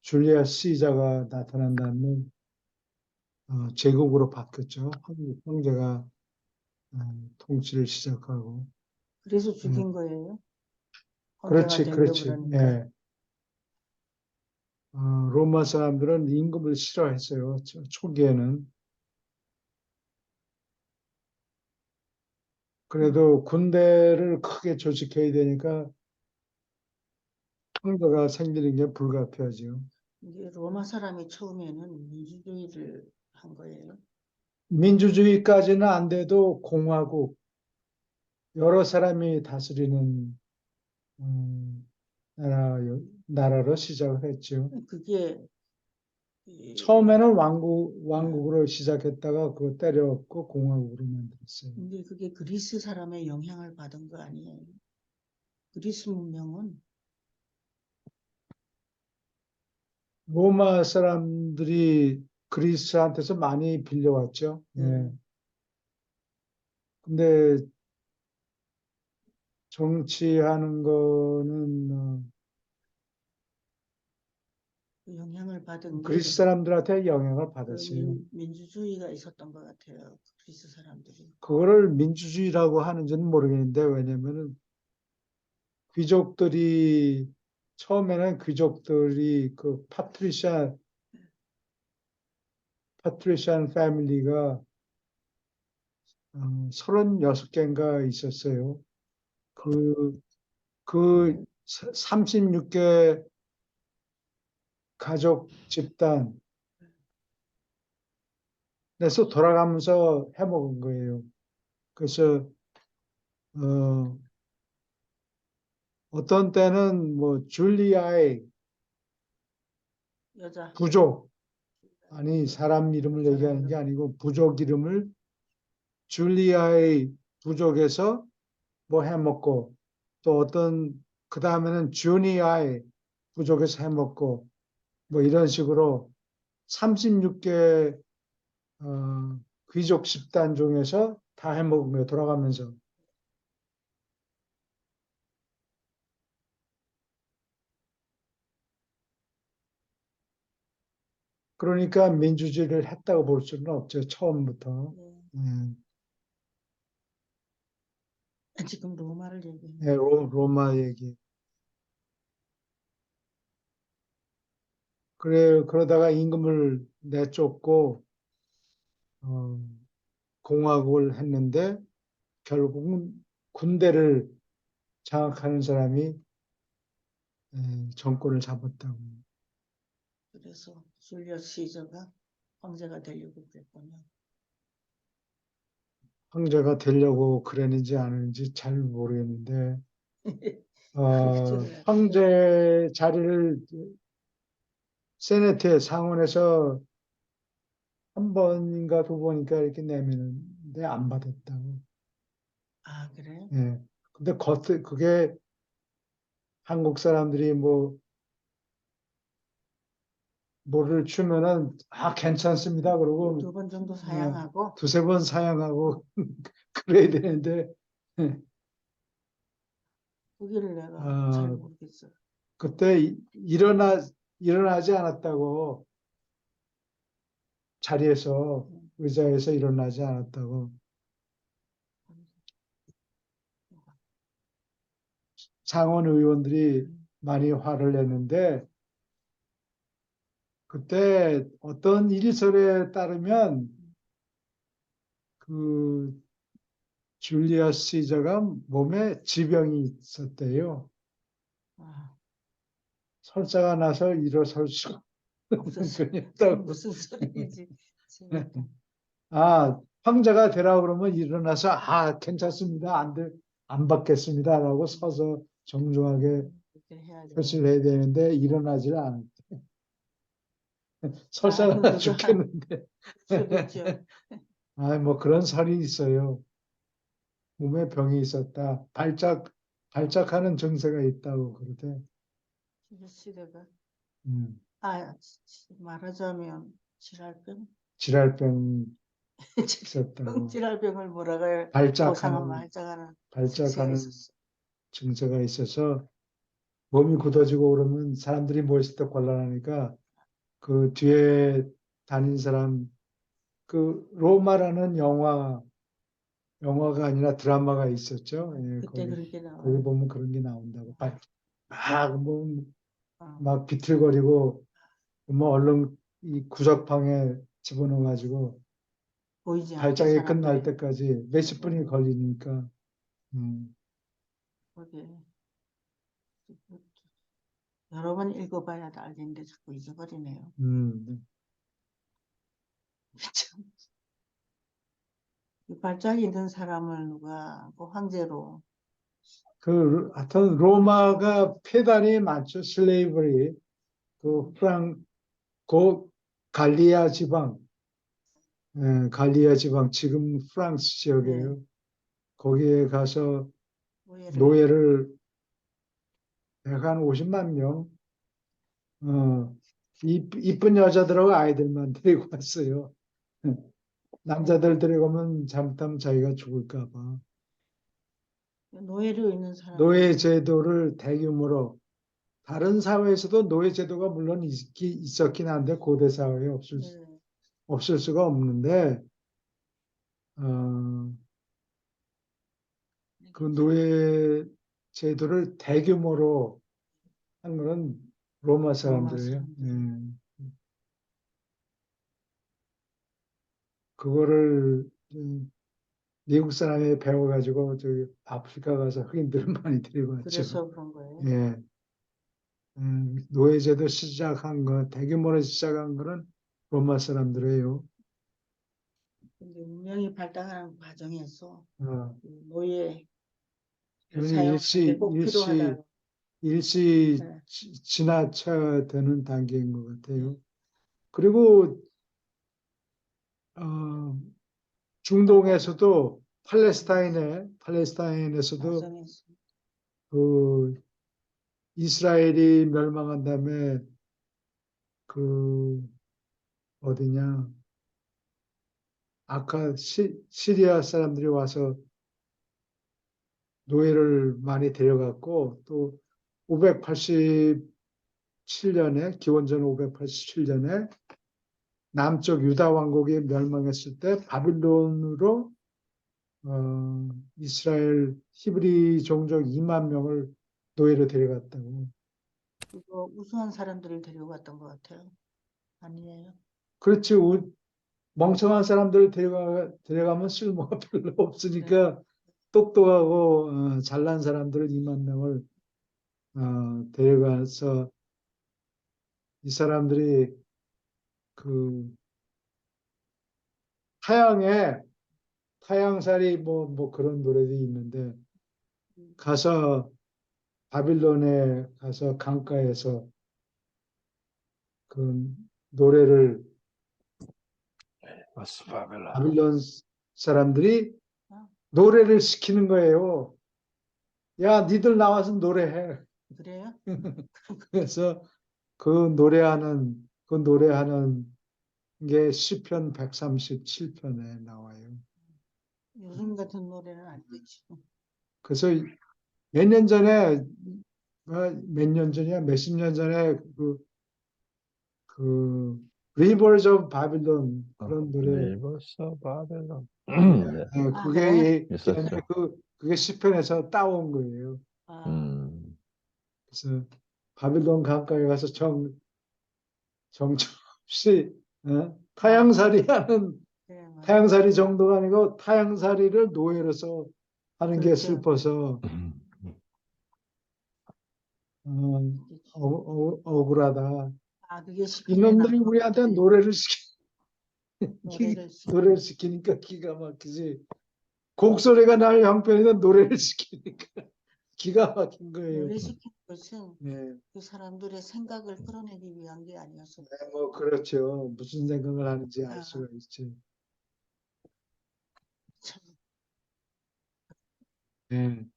줄리아스 시자가 나타난 다음에 제국으로 바뀌었죠. 황제가 통치를 시작하고. 그래서 죽인 거예요. 황제가 그렇지, 되려고 그렇지. 그러니까. 예. 로마 사람들은 임금을 싫어했어요. 초기에는. 그래도 군대를 크게 조직해야 되니까 황제가 생기는 게 불가피하죠. 이게 로마 사람이 처음에는 민주주의를 한 거예요. 민주주의까지는 안 돼도 공화국, 여러 사람이 다스리는 음, 나라로 시작을 했죠. 그게 이- 처음에는 왕국으로 시작했다가 그거 때려엎고 공화국으로 만들었어요. 근데 그게 그리스 사람의 영향을 받은 거 아니에요. 그리스 문명은 로마 사람들이 그리스한테서 많이 빌려왔죠. 예. 근데 정치하는 거는 그 영향을 받은 게 그리스 사람들한테 영향을 그 받았어요. 민주주의가 있었던 것 같아요. 그리스 사람들이. 그거를 민주주의라고 하는지는 모르겠는데 왜냐면은 귀족들이 처음에는 귀족들이 그 파트리시안 패밀리가 36개인가 있었어요. 그 36개 가족 집단에서 돌아가면서 해먹은 거예요. 그래서 어떤 때는 뭐 줄리아의 여자. 부족, 아니 사람 이름을 얘기하는 게 아니고 부족 이름을 줄리아의 부족에서 뭐 해먹고 또 그 다음에는 주니아의 부족에서 해먹고 뭐 이런 식으로 36개 귀족 집단 중에서 다 해먹은 거예요. 돌아가면서. 그러니까 민주주의를 했다고 볼 수는 없죠. 처음부터. 네. 음. 지금 로마를 얘기해. 예, 로마 얘기. 그래, 그러다가 임금을 내쫓고, 어, 공화국을 했는데, 결국은 군대를 장악하는 사람이 정권을 잡았다고. 그래서 줄리어스 시저가 황제가 되려고 그랬군요. 황제가 되려고 그랬는지 아닌지 잘 모르겠는데, 그럴 줄은 알았어요. 황제 자리를 세네트 상원에서 한 번인가 두 번인가 이렇게 내미는데 안 받았다고. 아, 그래요? 예. 근데 그게 한국 사람들이 뭐를 주면은 괜찮습니다. 그러고 두 번 정도 사양하고 두세 번 사양하고 그래야 되는데 거기를 내가 잘 아, 모르겠어요. 그때 일어나지 않았다고 자리에서 의자에서 일어나지 않았다고 상원 의원들이 많이 화를 냈는데 그때 어떤 일설에 따르면 그 줄리어스 시저가 몸에 지병이 있었대요. 아, 설사가 나서 일어설 수가 없었어요. 그게 그랬다고. 무슨 소리인지 재밌다. 황제가 되라 그러면 일어나서 괜찮습니다. 안 받겠습니다라고 서서 정중하게 그렇게 해야 돼요. 표시를 해야 되는데 일어나질 않았대. 설사가 나 누가 죽겠는데. 그러겠죠. 뭐 그런 설이 있어요. 몸에 병이 있었다. 발작하는 증세가 있다고 그러대. 시대가 음, 말하자면 질랄병? 질환병 있었다고. 질랄병을 뭐라 그래? 발작하는 발작하는 증세가 발작하는 있었어. 증세가 있어서 몸이 굳어지고 그러면 사람들이 모였을 때 곤란하니까 그 뒤에 다닌 사람 그 로마라는 영화가 아니라 드라마가 있었죠. 예, 그때 거기 그렇게 거기 나와요. 보면 그런 게 나온다고. 막 어, 막 비틀거리고 얼른 이 구석방에 집어넣어가지고 보이지 않게 발작이 끝날 사람들이 때까지 몇십 분이 걸리니까. 음, 거기에 여러 번 읽어봐야 알겠는데 자꾸 잊어버리네요. 음. 참, 이 발작이 있는 사람을 누가 황제로 하여튼 로마가 폐단이 많죠. 슬레이버리. 그 그 갈리아 지방, 갈리아 지방 지금 프랑스 지역이에요. 거기에 가서 노예를 노예를 한 50만 명, 이쁜 여자들하고 아이들만 데리고 왔어요. 남자들 데려가면 잘못하면 자기가 죽을까 봐. 노예로 있는 노예 사람들은 제도를 대규모로 다른 사회에서도 노예 제도가 물론 있었긴 한데 고대 사회에 없을 수가 없는데 어, 그 노예 제도를 대규모로 한 거는 로마 로마 사람들이에요. 사람들. 그거를 미국 사람이 배워가지고 저기 아프리카 가서 흑인들을 많이 데리고 왔죠. 그래서 그런 거예요. 예. 노예제도 시작한 거, 대규모로 시작한 거는 로마 사람들이에요. 근데 문명이 발달하는 과정에서 어, 그 노예 이건 사용하는 게 꼭 필요하다. 일시 네. 지나쳐야 되는 단계인 것 같아요. 그리고 어, 중동에서도 팔레스타인에서도 과정에서 그 이스라엘이 멸망한 다음에 그 어디냐 아까 시리아 사람들이 와서 노예를 많이 데려갔고 또 587년에 기원전 587년에 남쪽 유다 왕국이 멸망했을 때 바빌론으로 이스라엘 히브리 종족 2만 명을 노예로 데려갔다고. 그거 우수한 사람들을 데려갔던 것 같아요. 아니에요? 그렇지. 멍청한 사람들을 데려가면 쓸모가 별로 없으니까 똑똑하고 잘난 사람들을 2만 명을 데려가서 이 사람들이 그 타양에 타양살이 뭐 그런 노래도 있는데 가서 바빌론에 가서 강가에서 그 노래를 바빌론 사람들이 노래를 시키는 거예요. 야, 니들 나와서 노래해. 그래요? 그래서 그 노래하는 게 시편 137편에 나와요. 요즘 같은 노래는 안 되지. 그래서 몇 년 전에 몇 년 전이야 몇십 년 전에 그 Rivers of Babylon 그런 노래 리버서 바벨론. 네, 아, 그게 그래? 있었죠. 그게 시편에서 따온 거예요. 아, 음, 그래서 바빌론 강가에 가서 정처없이 타양살이 하는 그래, 맞아. 타양살이 정도가 아니고 타양살이를 노예로서 하는 게 그렇죠. 슬퍼서 억울하다. 아, 그게 시편에 이놈들이 나온 우리한테 거지. 노래를 노래를 시키니까 기가 막히지. 곡소리가 날 형편인데 노래를 시키니까 기가 막힌 거예요. 노래 시킨 것은 네, 그 사람들의 생각을 끌어내기 위한 게 아니었어. 뭐 그렇죠. 무슨 생각을 하는지 알 아, 수가 있지. 참. 네.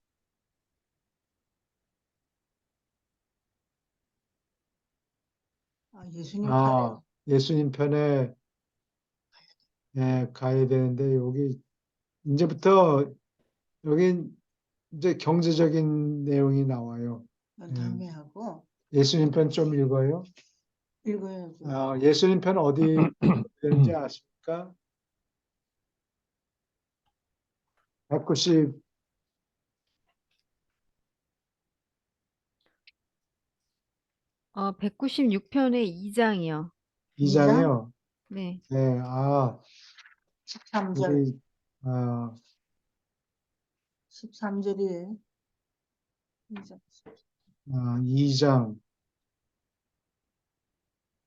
예수님 편에 예수님 편에 가야 되는데 이제부터 여기 이제 경제적인 내용이 나와요. 다음에 하고 예수님 편 좀 읽어요. 읽어야죠. 예수님 편 어디 되는지 아십니까? 190 196편의 2장이요. 2장이요. 네. 네, 13절, 우리 13절이에요.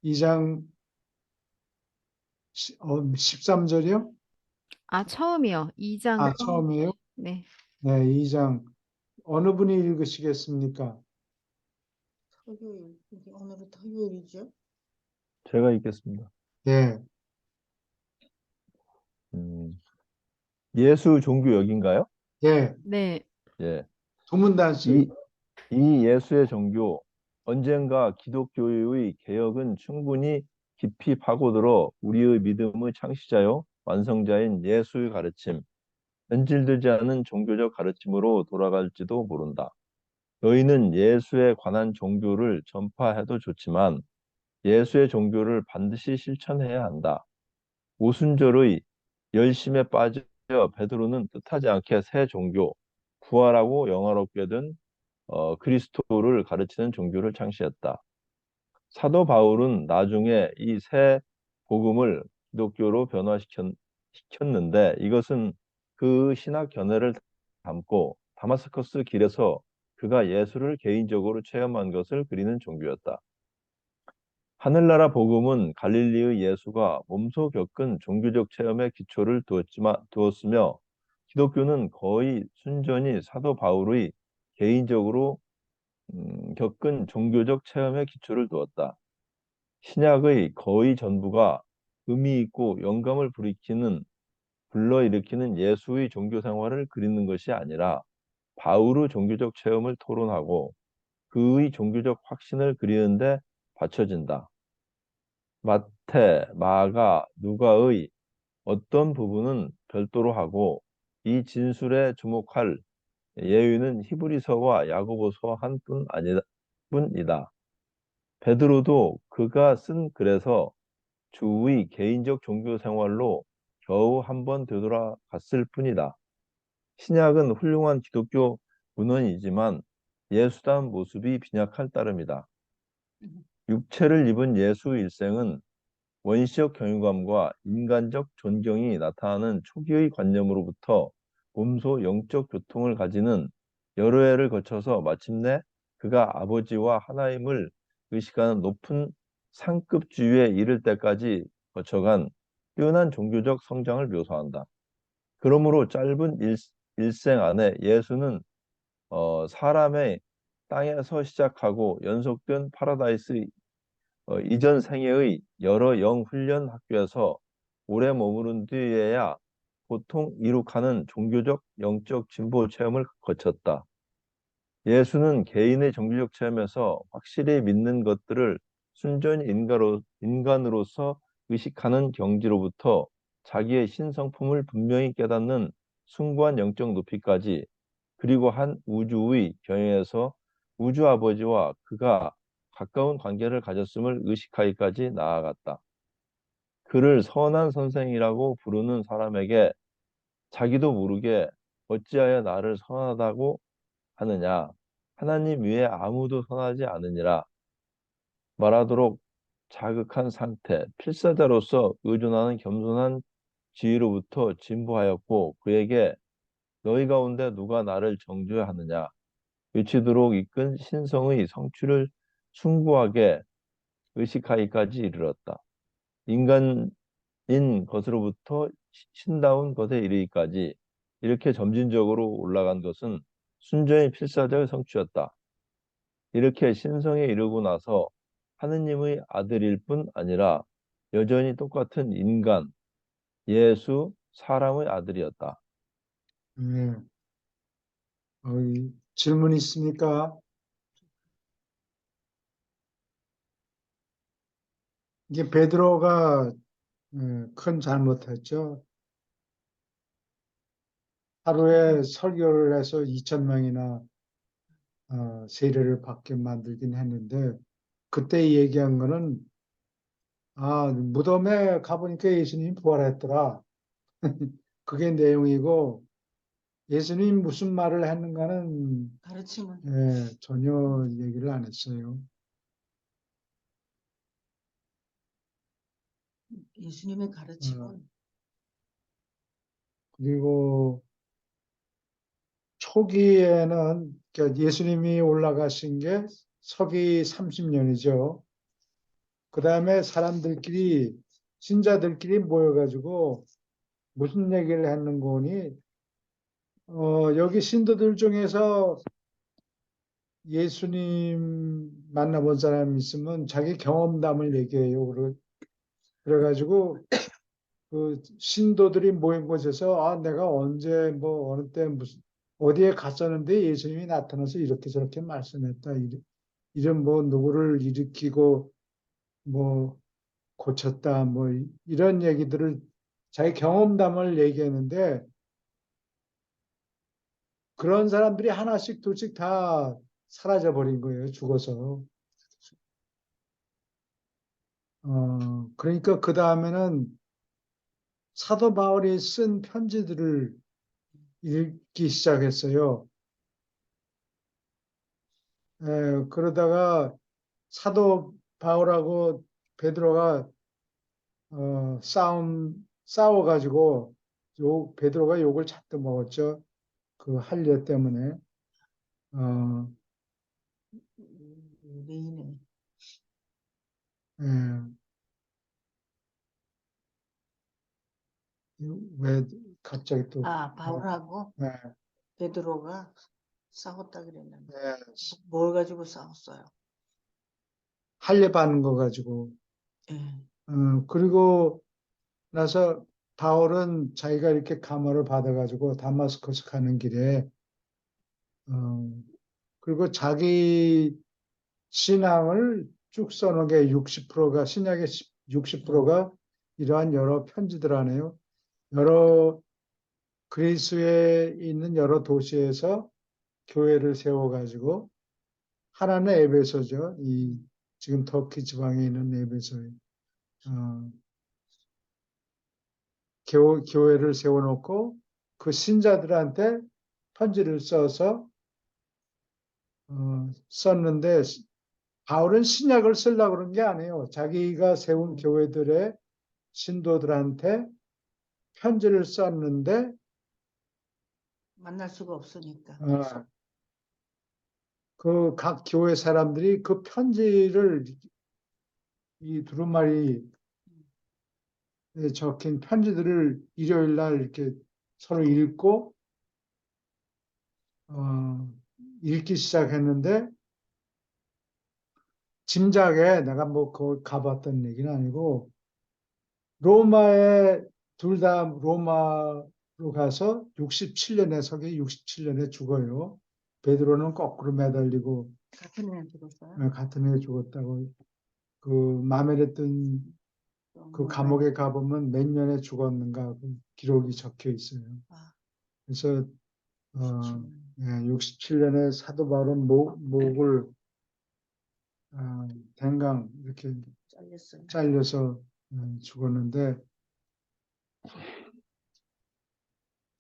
2장 13절이요? 처음이요. 2장 처음. 처음이에요? 네. 네, 2장 어느 분이 읽으시겠습니까? 토요일, 오늘은 토요일이죠. 제가 읽겠습니다. 네, 음, 예수 종교역인가요? 예, 네. 예. 소문단수. 이 예수의 종교, 언젠가 기독교의 개혁은 충분히 깊이 파고들어 우리의 믿음의 창시자요, 완성자인 예수의 가르침, 변질되지 않은 종교적 가르침으로 돌아갈지도 모른다. 너희는 예수에 관한 종교를 전파해도 좋지만 예수의 종교를 반드시 실천해야 한다. 오순절의 열심에 빠져 베드로는 뜻하지 않게 새 종교, 부활하고 영화롭게 된 그리스도를 가르치는 종교를 창시했다. 사도 바울은 나중에 이 새 복음을 기독교로 변화시켰는데 이것은 그 신학 견해를 담고 다마스커스 길에서 그가 예수를 개인적으로 체험한 것을 그리는 종교였다. 하늘나라 복음은 갈릴리의 예수가 몸소 겪은 종교적 체험의 기초를 두었으며 기독교는 거의 순전히 사도 바울의 개인적으로 겪은 종교적 체험의 기초를 두었다. 신약의 거의 전부가 의미 있고 영감을 불러일으키는 예수의 종교 생활을 그리는 것이 아니라 바울의 종교적 체험을 토론하고 그의 종교적 확신을 그리는데 바쳐진다. 마태, 마가, 누가의 어떤 부분은 별도로 하고 이 진술에 주목할 예유는 히브리서와 야고보서 뿐이다. 베드로도 그가 쓴 글에서 주의 개인적 종교 생활로 겨우 한 번 되돌아갔을 뿐이다. 신약은 훌륭한 기독교 문헌이지만 예수다운 모습이 빈약할 따름이다. 육체를 입은 예수 일생은 원시적 경유감과 인간적 존경이 나타나는 초기의 관념으로부터 몸소 영적 교통을 가지는 여러 해를 거쳐서 마침내 그가 아버지와 하나임을 의식하는 높은 상급주의에 이를 때까지 거쳐간 뛰어난 종교적 성장을 묘사한다. 그러므로 짧은 일생 안에 예수는 사람의 땅에서 시작하고 연속된 파라다이스 이전 생애의 여러 영훈련 학교에서 오래 머무른 뒤에야 보통 이룩하는 종교적 영적 진보 체험을 거쳤다. 예수는 개인의 종교적 체험에서 확실히 믿는 것들을 순전히 인간으로서 의식하는 경지로부터 자기의 신성품을 분명히 깨닫는 숭고한 영적 높이까지, 그리고 한 우주의 경영에서 우주 아버지와 그가 가까운 관계를 가졌음을 의식하기까지 나아갔다. 그를 선한 선생이라고 부르는 사람에게 자기도 모르게 어찌하여 나를 선하다고 하느냐? 하나님 외에 아무도 선하지 않으니라 말하도록 자극한 상태, 필사자로서 의존하는 겸손한 지위로부터 진보하였고, 그에게 너희 가운데 누가 나를 정죄하느냐 외치도록 이끈 신성의 성취를 숭고하게 의식하기까지 이르렀다. 인간인 것으로부터 신다운 것에 이르기까지 이렇게 점진적으로 올라간 것은 순전히 필사적인 성취였다. 이렇게 신성에 이르고 나서 하느님의 아들일 뿐 아니라 여전히 똑같은 인간, 예수, 사람의 아들이었다. 예. 질문 있습니까? 이게 베드로가 큰 잘못했죠. 하루에 설교를 해서 2,000명이나 세례를 받게 만들긴 했는데, 그때 얘기한 거는 무덤에 가보니까 예수님이 부활했더라. 그게 내용이고, 예수님이 무슨 말을 했는가는 가르침은 전혀 얘기를 안 했어요. 예수님의 어, 가르침은 그리고 초기에는 그러니까 예수님이 올라가신 게 서기 30년이죠. 그 다음에 사람들끼리 신자들끼리 모여가지고 무슨 얘기를 했는 거니? 여기 신도들 중에서 예수님 만나본 사람 있으면 자기 경험담을 얘기해요. 그래가지고 그 신도들이 모인 곳에서 내가 언제 뭐 어느 때 무슨 어디에 갔었는데 예수님이 나타나서 이렇게 저렇게 말씀했다. 이런 뭐 누구를 일으키고 뭐 고쳤다. 뭐 이런 얘기들을 자기 경험담을 얘기했는데 그런 사람들이 하나씩 둘씩 다 사라져 버린 거예요. 죽어서. 그러니까 그 다음에는 사도 바울이 쓴 편지들을 읽기 시작했어요. 그러다가 사도 바울하고 베드로가 싸워가지고 베드로가 욕을 잔뜩 먹었죠. 그 할례 때문에. 어, 유대인의 예, 왜 갑자기 또 바울하고 예, 베드로가 싸웠다 그랬는데 예, 뭘 가지고 싸웠어요? 할례 받는 거 가지고. 예. 그리고 나서 바울은 자기가 이렇게 감화를 받아가지고 다마스커스 가는 길에 어, 그리고 자기 신앙을 쭉 써놓은 게 60%가 신약의 60%가 이러한 여러 편지들 안에요. 여러 그리스에 있는 여러 도시에서 교회를 세워가지고 하나는 에베소죠. 이 지금 터키 지방에 있는 에베소에 교회를 세워놓고 그 신자들한테 편지를 써서 썼는데 바울은 신약을 쓰려고 그런 게 아니에요. 자기가 세운 교회들의 신도들한테 편지를 썼는데 만날 수가 없으니까. 그 각 교회 사람들이 그 편지를 이 두루마리에 적힌 편지들을 일요일 날 이렇게 서로 읽고 읽기 시작했는데 짐작에 내가 뭐 거기 가봤던 얘기는 아니고 로마에 둘 다 로마로 가서 67년에 서기 67년에 죽어요. 베드로는 거꾸로 매달리고 같은 애 들었어요? 같은 해 죽었다고 그 마멜했던 그 감옥에 가보면 몇 년에 죽었는가 그 기록이 적혀 있어요. 아, 그래서 67년. 67년에 사도 바울은 목을 댕강 이렇게 잘렸어요. 잘려서 죽었는데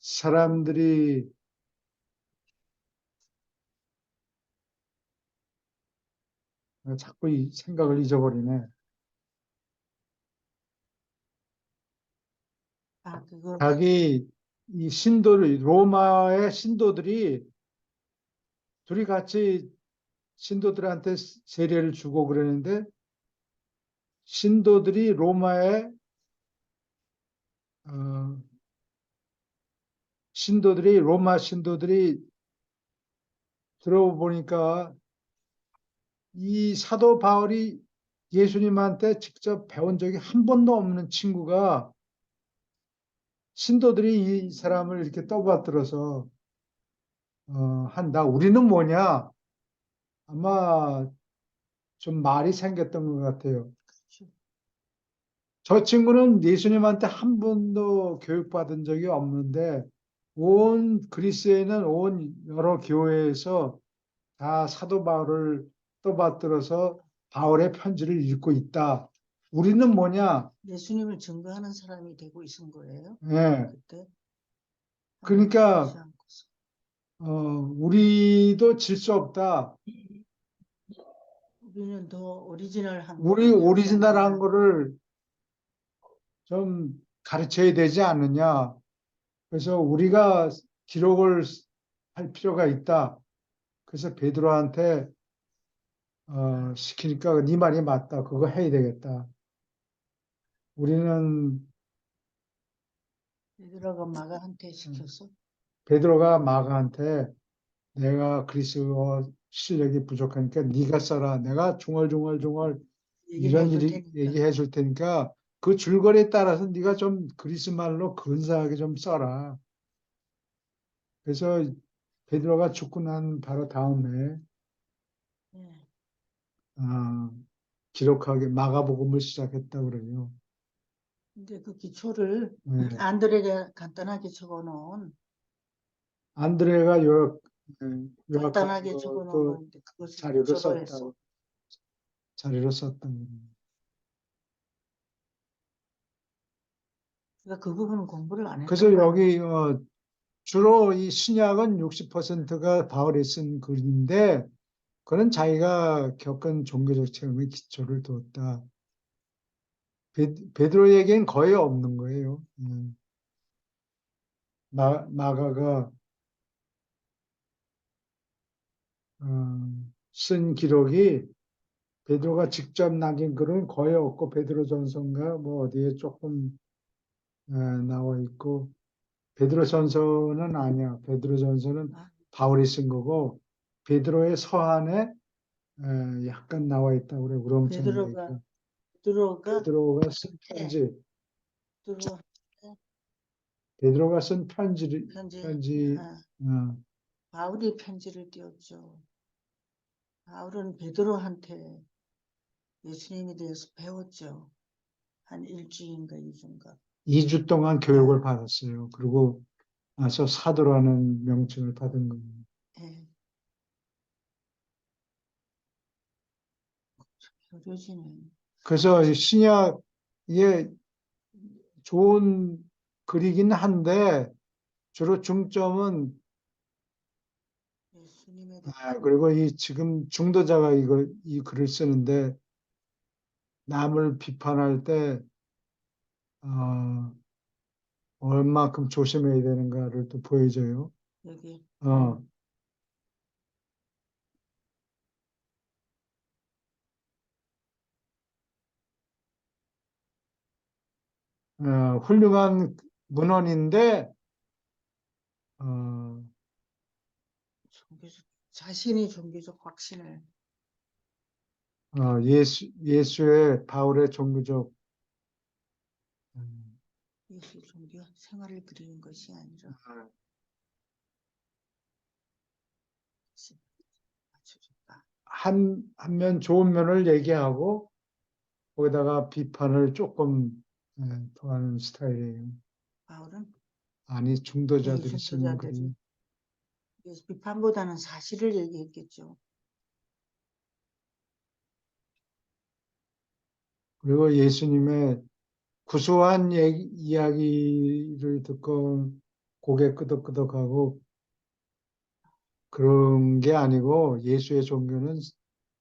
사람들이 자꾸 이 생각을 잊어버리네. 아, 그거 자기 이 신도를 로마의 신도들이 둘이 같이 신도들한테 세례를 주고 그러는데 신도들이 로마의 어, 로마 신도들이 들어보니까 이 사도 바울이 예수님한테 직접 배운 적이 한 번도 없는 친구가 신도들이 이 사람을 이렇게 떠받들어서 한다. 우리는 뭐냐? 아마 좀 말이 생겼던 것 같아요. 저 친구는 예수님한테 한 번도 교육받은 적이 없는데 온 그리스에는 온 여러 교회에서 다 사도 바울을 떠받들어서 바울의 편지를 읽고 있다. 우리는 뭐냐? 예수님을 증거하는 사람이 되고 있은 거예요? 예. 그때? 그러니까 하지 않고서. 우리도 질 수 없다. 우리는 더 오리지널한 우리 거를 배우지 오리지널한 않느냐. 거를 좀 가르쳐야 되지 않느냐. 그래서 우리가 기록을 할 필요가 있다. 그래서 베드로한테 시키니까 네 말이 맞다. 그거 해야 되겠다. 우리는 베드로가 마가한테 시켰어? 베드로가 마가한테 내가 그리스어 실력이 부족하니까 네가 써라. 내가 중얼중얼 얘기해 이런 줄 일이 테니까. 얘기해 줄 테니까 그 줄거리에 따라서 네가 좀 그리스 말로 근사하게 좀 써라. 그래서 베드로가 죽고 난 바로 다음에 네. 기록하게 마가복음을 시작했다고 그래요. 근데 그 기초를 네. 안드레가 간단하게 적어놓은 안드레가 요약한 간단하게 적어놓은 것도 건데 그것을 자료로 기초로 해서 썼다고 자료로 썼다고 그래요. 그러니까 그 부분은 공부를 안 했던 그래서 거야. 여기 주로 이 신약은 60%가 바울이 쓴 글인데 그는 자기가 겪은 종교적 체험에 기초를 두었다. 베드로에겐 거의 없는 거예요. 마가가 쓴 기록이 베드로가 직접 남긴 글은 거의 없고 베드로전서인가 뭐 어디에 조금 나와 있고 베드로전서는 아니야. 베드로전서는 아, 바울이 쓴 거고 베드로의 서한에 약간 나와 있다고 그래. 우렁찬 베드로가 얘기가. 베드로가 베드로가 쓴 편지, 베드로 베드로가 쓴 편지, 편지 편지, 어, 바울이 편지를 띄웠죠. 바울은 베드로한테 예수님에 대해서 배웠죠. 한 일주인가 이주인가. 2주 동안 교육을 받았어요. 그리고 나서 사도라는 명칭을 받은 거예요. 예. 교류지네. 그래서 이 신약에 좋은 글이긴 한데 주로 중점은 예수님에 대한 그리고 이 지금 중도자가 이 글을 쓰는데 남을 비판할 때 얼마큼 조심해야 되는가를 또 보여줘요. 여기 어, 훌륭한 문헌인데 어, 종교적 자신이 종교적 확신을 예수의 바울의 종교적 음, 예수 종교 생활을 그리는 것이 아니라 맞춰줬다. 한 면 좋은 면을 얘기하고 거기다가 비판을 조금 더하는 스타일이에요. 바울은 아니 중도자들이 쓰는 중도자들이 글이. 비판보다는 사실을 얘기했겠죠. 그리고 예수님의 구수한 이야기를 듣고 고개 끄덕끄덕하고 그런 게 아니고 예수의 종교는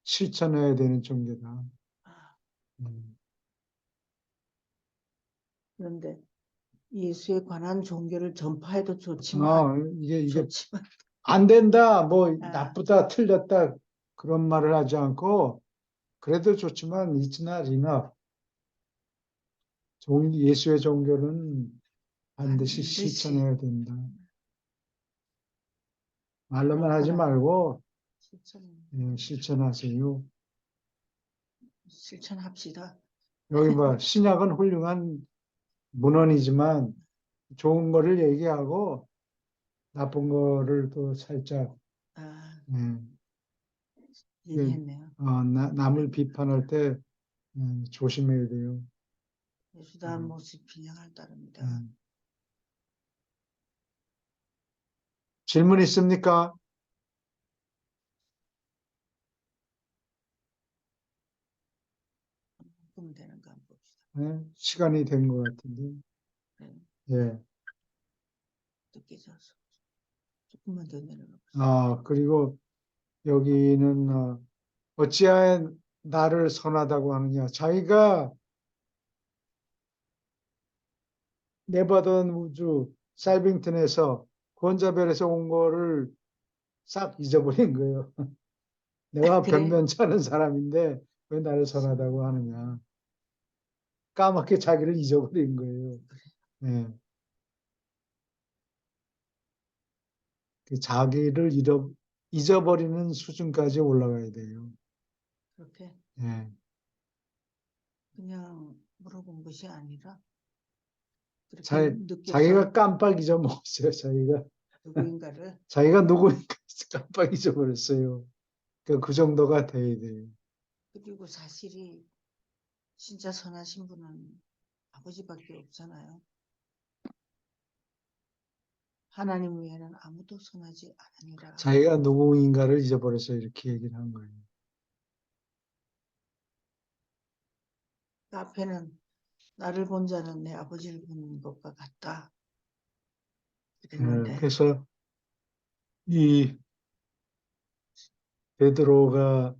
실천해야 되는 종교다. 아, 음. 그런데 예수에 관한 종교를 전파해도 이게 좋지만 안 된다, 뭐 아, 나쁘다, 틀렸다 그런 말을 하지 않고 그래도 좋지만 it's not enough. 예수의 종교는 반드시 반드시 실천해야 된다. 말로만 하지 그런 말고 실천, 실천하세요. 실천합시다. 여기 봐, 신약은 훌륭한 문헌이지만 좋은 거를 얘기하고 나쁜 거를 또 살짝 아, 음, 얘기했네요. 남을 비판할 때 조심해야 돼요. 예수다운 모습 빈양할 따릅니다. 음. 질문 있습니까? 그럼 되는가 한번 봅시다. 시간이 된 것 같은데. 네, 예. 늦게 자서 조금만 더 내려가. 그리고 여기는 어찌하여 나를 선하다고 하느냐. 자기가 네바던 우주 사이빙턴에서 권자별에서 온 거를 싹 잊어버린 거예요. 내가 그래. 변변찮은 사람인데 왜 나를 선하다고 하느냐. 까맣게 자기를 잊어버린 거예요. 예. 그 자기를 잊어버리는 수준까지 올라가야 돼요. 그렇게 예. 그냥 물어본 것이 아니라 그렇게 자, 느껴서 자기가 깜빡 잊어먹었어요. 누구인가를 자기가 누구니까 깜빡 잊어버렸어요. 그 정도가 돼야 돼요. 그리고 사실이 진짜 선하신 분은 아버지밖에 없잖아요. 하나님 외에는 아무도 선하지 않으니라. 자기가 누구인가를 잊어버려서 이렇게 얘기를 한 거예요. 그 앞에는 나를 본 자는 내 아버지를 보는 것과 같다. 그랬는데 그래서 이 베드로가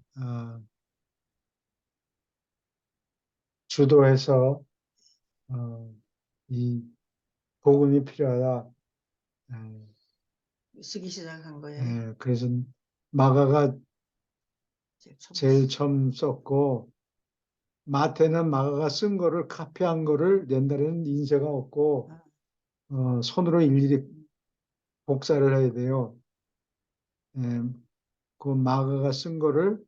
주도해서 이 복음이 필요하다. 쓰기 시작한 거예요. 그래서 마가가 제일 처음 처음 썼고 마태는 마가가 쓴 거를 카피한 거를 옛날에는 인쇄가 없고 손으로 일일이 복사를 해야 돼요. 그 마가가 쓴 거를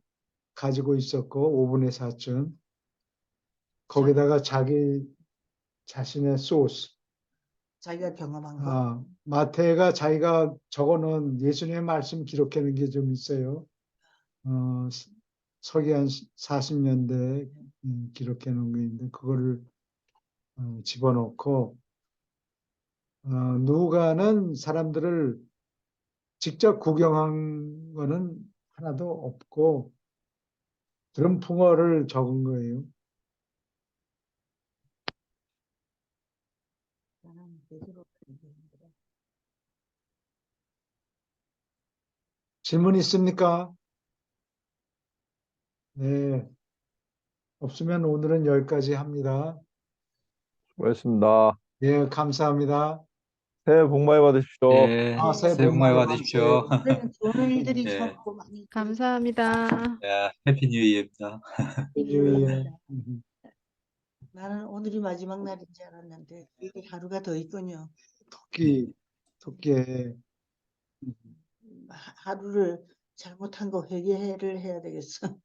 가지고 있었고 5분의 4쯤 거기다가 자기 자신의 소스 자기가 경험한 거. 마태가 자기가 적어놓은 예수님의 말씀 기록하는 게 좀 있어요. 서기 한 40년대에 기록해 놓은 게 있는데 그거를 집어넣고 누가는 사람들을 직접 구경한 거는 하나도 없고 들은 풍어를 적은 거예요. 나는 베드로가 얘기한 거라. 질문 있습니까? 네. 없으면 오늘은 여기까지 합니다. 수고했습니다. 예, 감사합니다. 새해 복 많이 받으십시오. 예, 새해 새해 복 복 많이 많이 받으십시오. 올해는 좋은 일들이 예, 자꾸 많이 감사합니다. 예, 해피 뉴 이어입니다. 예. 나는 오늘이 마지막 날인 줄 알았는데 이게 하루가 더 있군요. 토끼에 하루를 잘못한 거 회개를 해야 되겠어.